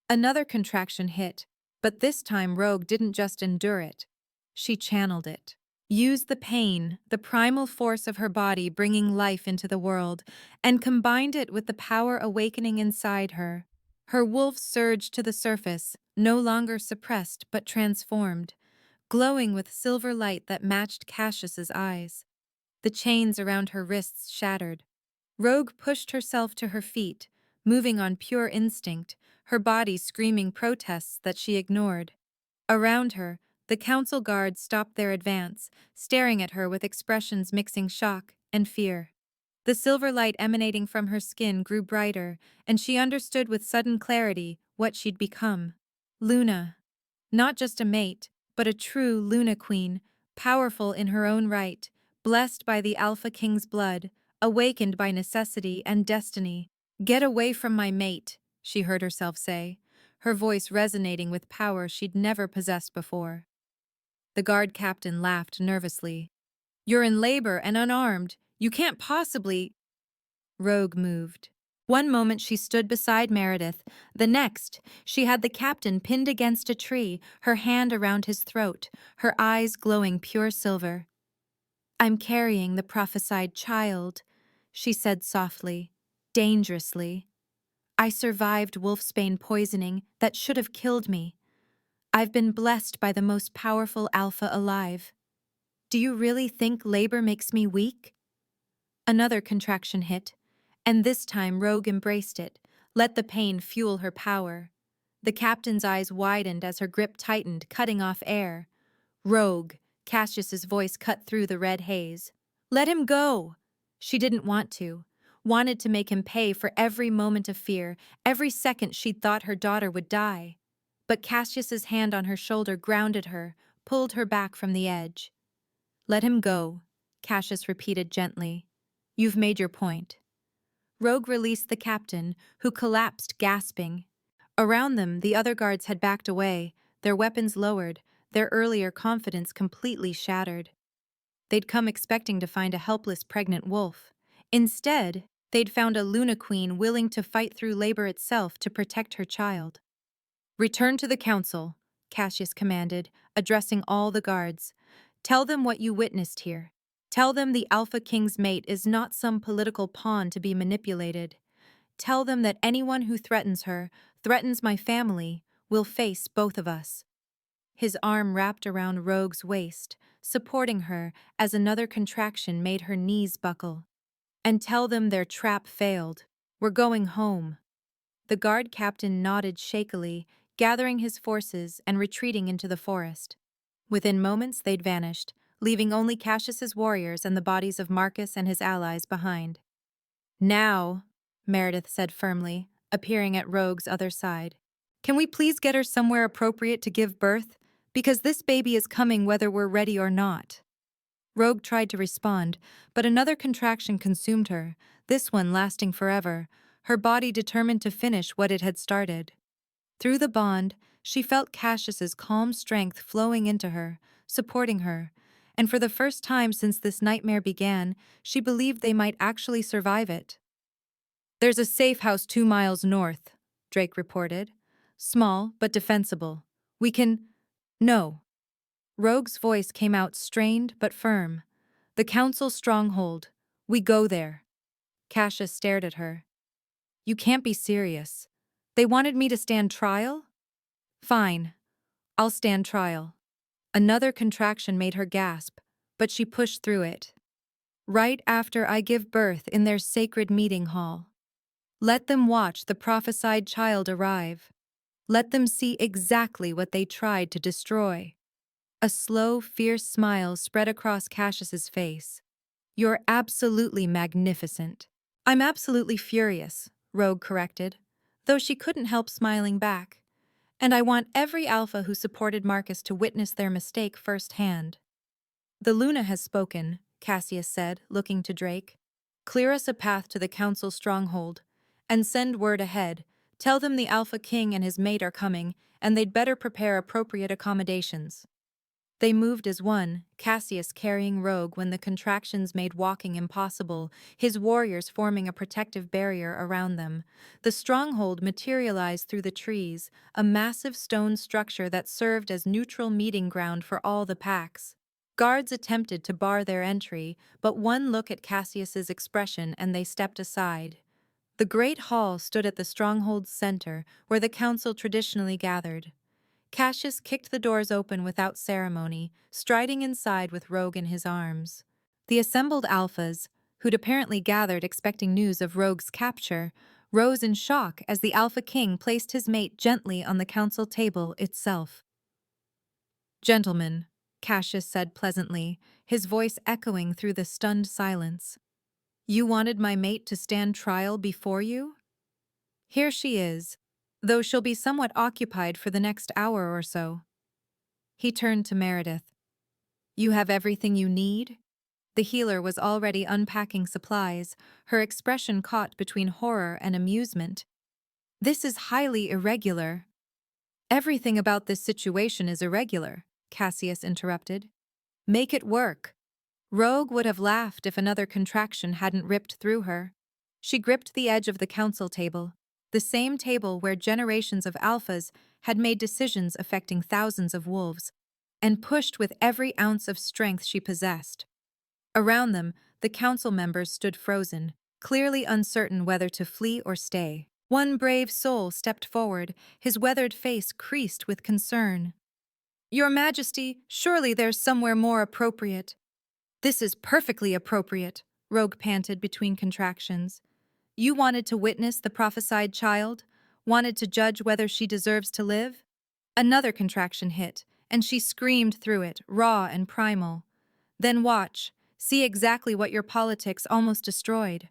Another contraction hit, but this time Rogue didn't just endure it. She channeled it. Used the pain, the primal force of her body bringing life into the world, and combined it with the power awakening inside her. Her wolf surged to the surface, no longer suppressed but transformed, glowing with silver light that matched Cassius's eyes. The chains around her wrists shattered. Rogue pushed herself to her feet, moving on pure instinct, her body screaming protests that she ignored. Around her, the council guards stopped their advance, staring at her with expressions mixing shock and fear. The silver light emanating from her skin grew brighter, and she understood with sudden clarity what she'd become. Luna. Not just a mate, but a true Luna Queen, powerful in her own right, blessed by the Alpha King's blood, awakened by necessity and destiny. Get away from my mate, she heard herself say, her voice resonating with power she'd never possessed before. The guard captain laughed nervously. You're in labor and unarmed. You can't possibly. Rogue moved. One moment she stood beside Meredith, the next, she had the captain pinned against a tree, her hand around his throat, her eyes glowing pure silver. I'm carrying the prophesied child, she said softly, dangerously. I survived wolfsbane poisoning that should have killed me. I've been blessed by the most powerful alpha alive. Do you really think labor makes me weak? Another contraction hit, and this time Rogue embraced it, let the pain fuel her power. The captain's eyes widened as her grip tightened, cutting off air. Rogue, Cassius's voice cut through the red haze. Let him go! She didn't want to. Wanted to make him pay for every moment of fear, every second she'd thought her daughter would die. But Cassius's hand on her shoulder grounded her, pulled her back from the edge. Let him go, Cassius repeated gently. You've made your point. Rogue released the captain, who collapsed, gasping. Around them, the other guards had backed away, their weapons lowered, their earlier confidence completely shattered. They'd come expecting to find a helpless pregnant wolf. Instead, they'd found a Luna Queen willing to fight through labor itself to protect her child. Return to the council, Cassius commanded, addressing all the guards. Tell them what you witnessed here. Tell them the Alpha King's mate is not some political pawn to be manipulated. Tell them that anyone who threatens her, threatens my family, will face both of us. His arm wrapped around Rogue's waist, supporting her as another contraction made her knees buckle. And tell them their trap failed. We're going home. The guard captain nodded shakily, gathering his forces and retreating into the forest. Within moments, they'd vanished, leaving only Cassius's warriors and the bodies of Marcus and his allies behind. Now, Meredith said firmly, appearing at Rogue's other side. Can we please get her somewhere appropriate to give birth? Because this baby is coming whether we're ready or not. Rogue tried to respond, but another contraction consumed her, this one lasting forever, her body determined to finish what it had started. Through the bond, she felt Cassius's calm strength flowing into her, supporting her, and for the first time since this nightmare began, she believed they might actually survive it. There's a safe house 2 miles north, Drake reported. Small, but defensible. We can… No. Rogue's voice came out strained but firm. The council stronghold. We go there. Cassius stared at her. You can't be serious. They wanted me to stand trial? Fine. I'll stand trial. Another contraction made her gasp, but she pushed through it. Right after I give birth in their sacred meeting hall. Let them watch the prophesied child arrive. Let them see exactly what they tried to destroy. A slow, fierce smile spread across Cassius's face. You're absolutely magnificent. I'm absolutely furious, Rogue corrected, though she couldn't help smiling back. And I want every alpha who supported Marcus to witness their mistake firsthand. The Luna has spoken, Cassius said, looking to Drake. Clear us a path to the council stronghold, and send word ahead. Tell them the Alpha King and his mate are coming, and they'd better prepare appropriate accommodations. They moved as one, Cassius carrying Rogue when the contractions made walking impossible, his warriors forming a protective barrier around them. The stronghold materialized through the trees, a massive stone structure that served as neutral meeting ground for all the packs. Guards attempted to bar their entry, but one look at Cassius's expression and they stepped aside. The great hall stood at the stronghold's center, where the council traditionally gathered. Cassius kicked the doors open without ceremony, striding inside with Rogue in his arms. The assembled alphas, who'd apparently gathered expecting news of Rogue's capture, rose in shock as the Alpha King placed his mate gently on the council table itself. Gentlemen, Cassius said pleasantly, his voice echoing through the stunned silence. You wanted my mate to stand trial before you? Here she is, though she'll be somewhat occupied for the next hour or so. He turned to Meredith. You have everything you need? The healer was already unpacking supplies, her expression caught between horror and amusement. This is highly irregular. Everything about this situation is irregular, Cassius interrupted. Make it work. Rogue would have laughed if another contraction hadn't ripped through her. She gripped the edge of the council table, the same table where generations of alphas had made decisions affecting thousands of wolves, and pushed with every ounce of strength she possessed. Around them, the council members stood frozen, clearly uncertain whether to flee or stay. One brave soul stepped forward, his weathered face creased with concern. "Your Majesty, surely there's somewhere more appropriate." "This is perfectly appropriate," Rogue panted between contractions. "You wanted to witness the prophesied child? Wanted to judge whether she deserves to live?" Another contraction hit, and she screamed through it, raw and primal. "Then watch. See exactly what your politics almost destroyed."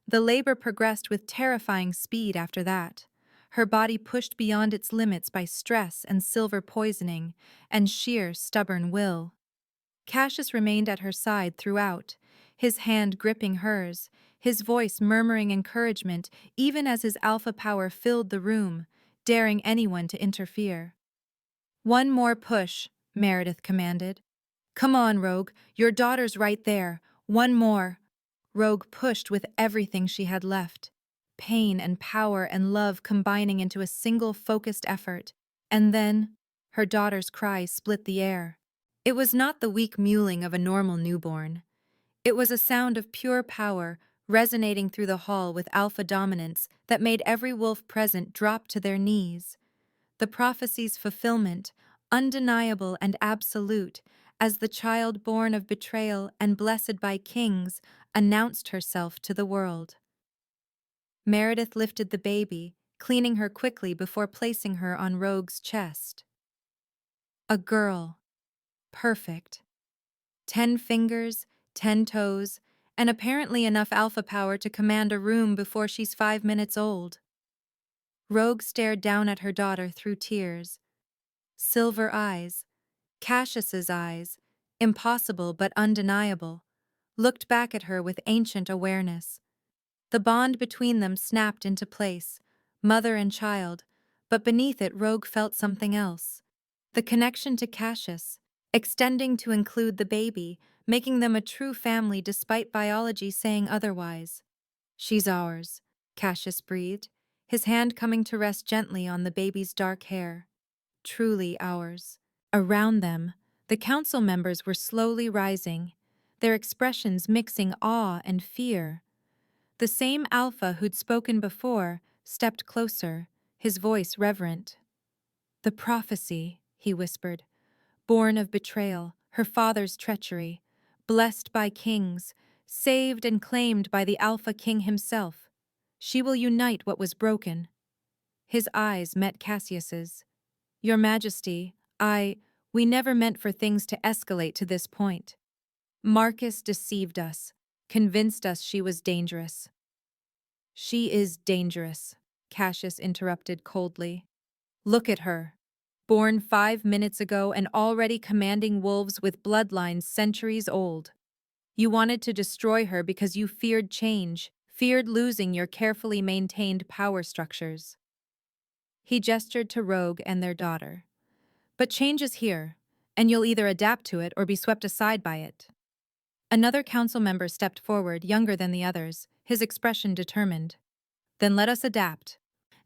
The labor progressed with terrifying speed after that, her body pushed beyond its limits by stress and silver poisoning, and sheer, stubborn will. Cassius remained at her side throughout, his hand gripping hers, his voice murmuring encouragement even as his alpha power filled the room, daring anyone to interfere. "One more push," Meredith commanded. "Come on, Rogue, your daughter's right there. One more." Rogue pushed with everything she had left, pain and power and love combining into a single focused effort. And then, her daughter's cries split the air. It was not the weak mewling of a normal newborn. It was a sound of pure power resonating through the hall with alpha dominance that made every wolf present drop to their knees. The prophecy's fulfillment, undeniable and absolute, as the child born of betrayal and blessed by kings, announced herself to the world. Meredith lifted the baby, cleaning her quickly before placing her on Rogue's chest. A girl. Perfect. 10 fingers, 10 toes, and apparently enough alpha power to command a room before she's 5 minutes old. Rogue stared down at her daughter through tears. Silver eyes, Cassius's eyes, impossible but undeniable, looked back at her with ancient awareness. The bond between them snapped into place, mother and child, but beneath it Rogue felt something else. The connection to Cassius, extending to include the baby, making them a true family despite biology saying otherwise. "She's ours," Cassius breathed, his hand coming to rest gently on the baby's dark hair. Truly ours. Around them, the council members were slowly rising, their expressions mixing awe and fear. The same Alpha who'd spoken before stepped closer, his voice reverent. "The prophecy," he whispered, "born of betrayal, her father's treachery, blessed by kings, saved and claimed by the Alpha King himself. She will unite what was broken." His eyes met Cassius's. "Your Majesty, we never meant for things to escalate to this point. Marcus deceived us, convinced us she was dangerous." "She is dangerous," Cassius interrupted coldly. "Look at her. Born 5 minutes ago and already commanding wolves with bloodlines centuries old. You wanted to destroy her because you feared change, feared losing your carefully maintained power structures." He gestured to Rogue and their daughter. "But change is here, and you'll either adapt to it or be swept aside by it." Another council member stepped forward, younger than the others, his expression determined. "Then let us adapt.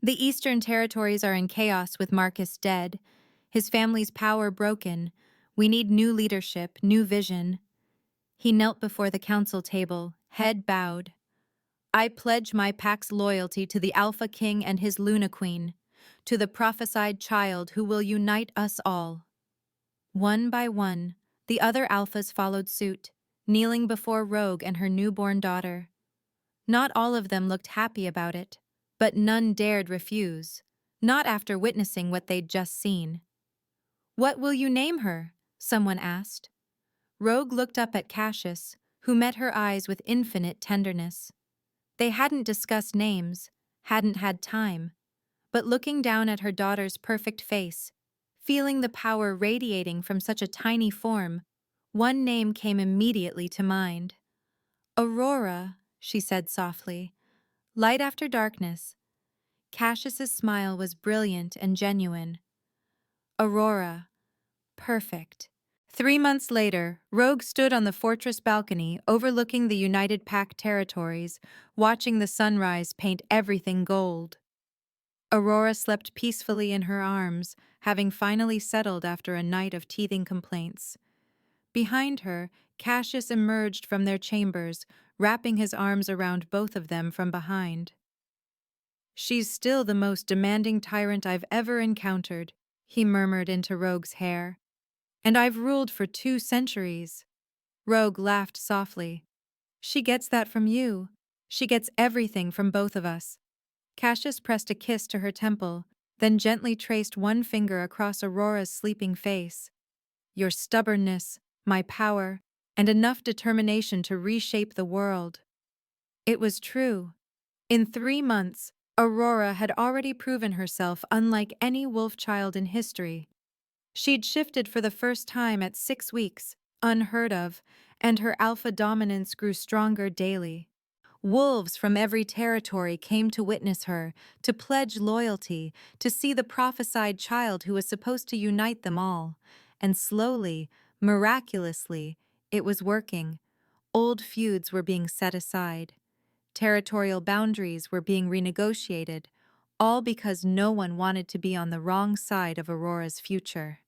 The Eastern Territories are in chaos with Marcus dead, his family's power broken. We need new leadership, new vision." He knelt before the council table, head bowed. "I pledge my pack's loyalty to the Alpha King and his Luna Queen, to the prophesied child who will unite us all." One by one, the other Alphas followed suit, kneeling before Rogue and her newborn daughter. Not all of them looked happy about it, but none dared refuse, not after witnessing what they'd just seen. "What will you name her?" someone asked. Rogue looked up at Cassius, who met her eyes with infinite tenderness. They hadn't discussed names, hadn't had time, but looking down at her daughter's perfect face, feeling the power radiating from such a tiny form, one name came immediately to mind. "Aurora," she said softly. "Light after darkness." Cassius's smile was brilliant and genuine. Aurora. Perfect. 3 months later, Rogue stood on the fortress balcony overlooking the United Pack territories, watching the sunrise paint everything gold. Aurora slept peacefully in her arms, having finally settled after a night of teething complaints. Behind her, Cassius emerged from their chambers, wrapping his arms around both of them from behind. "She's still the most demanding tyrant I've ever encountered," he murmured into Rogue's hair. "And I've ruled for 2 centuries." Rogue laughed softly. "She gets that from you. She gets everything from both of us." Cassius pressed a kiss to her temple, then gently traced one finger across Aurora's sleeping face. "Your stubbornness, my power, and enough determination to reshape the world." It was true. In 3 months, Aurora had already proven herself unlike any wolf child in history. She'd shifted for the first time at 6 weeks, unheard of, and her alpha dominance grew stronger daily. Wolves from every territory came to witness her, to pledge loyalty, to see the prophesied child who was supposed to unite them all. And slowly, miraculously, it was working. Old feuds were being set aside. Territorial boundaries were being renegotiated, all because no one wanted to be on the wrong side of Aurora's future.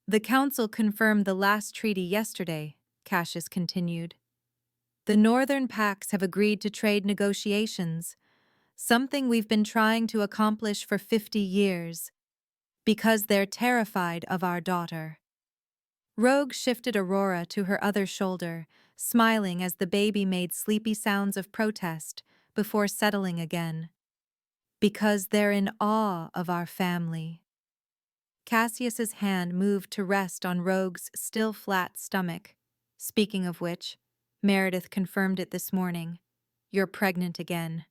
"The Council confirmed the last treaty yesterday," Cassius continued. "The Northern Pacts have agreed to trade negotiations, something we've been trying to accomplish for 50 years, because they're terrified of our daughter." Rogue shifted Aurora to her other shoulder, smiling as the baby made sleepy sounds of protest before settling again. "Because they're in awe of our family." Cassius's hand moved to rest on Rogue's still flat stomach. "Speaking of which, Meredith confirmed it this morning. You're pregnant again."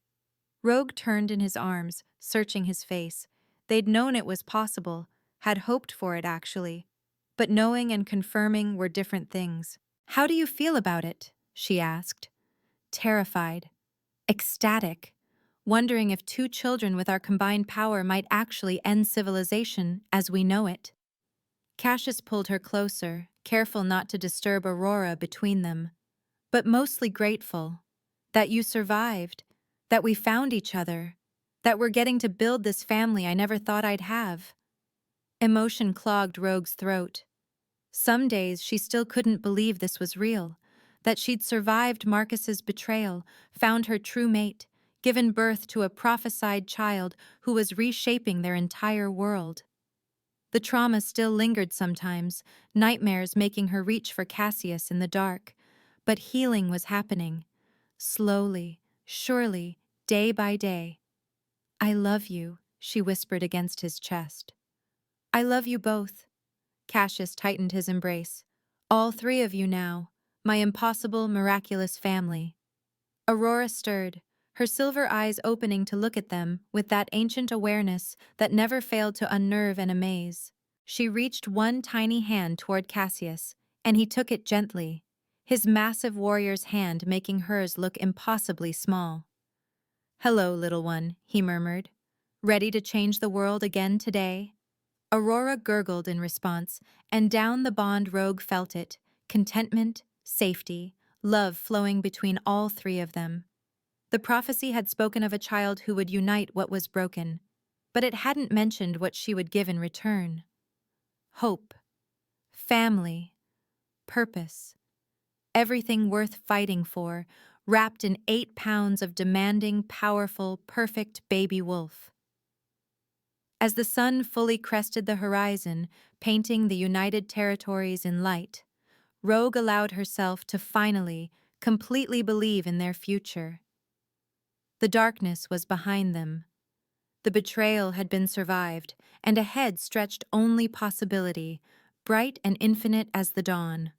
Rogue turned in his arms, searching his face. They'd known it was possible, had hoped for it actually. But knowing and confirming were different things. "How do you feel about it?" she asked. Terrified, ecstatic, wondering if 2 children with our combined power might actually end civilization as we know it. Cassius pulled her closer, careful not to disturb Aurora between them. "But mostly grateful. That you survived, that we found each other, that we're getting to build this family I never thought I'd have." Emotion clogged Rogue's throat. Some days she still couldn't believe this was real, that she'd survived Marcus's betrayal, found her true mate, given birth to a prophesied child who was reshaping their entire world. The trauma still lingered sometimes, nightmares making her reach for Cassius in the dark, but healing was happening. Slowly, surely, day by day. "I love you," she whispered against his chest. "I love you both." Cassius tightened his embrace. "All 3 of you now, my impossible, miraculous family." Aurora stirred, her silver eyes opening to look at them with that ancient awareness that never failed to unnerve and amaze. She reached one tiny hand toward Cassius, and he took it gently, his massive warrior's hand making hers look impossibly small. "Hello, little one," he murmured. "Ready to change the world again today?" Aurora gurgled in response, and down the bond Rogue felt it, contentment, safety, love flowing between all 3 of them. The prophecy had spoken of a child who would unite what was broken, but it hadn't mentioned what she would give in return. Hope, family, purpose, everything worth fighting for, wrapped in 8 pounds of demanding, powerful, perfect baby wolf. As the sun fully crested the horizon, painting the United Territories in light, Rogue allowed herself to finally, completely believe in their future. The darkness was behind them. The betrayal had been survived, and ahead stretched only possibility, bright and infinite as the dawn.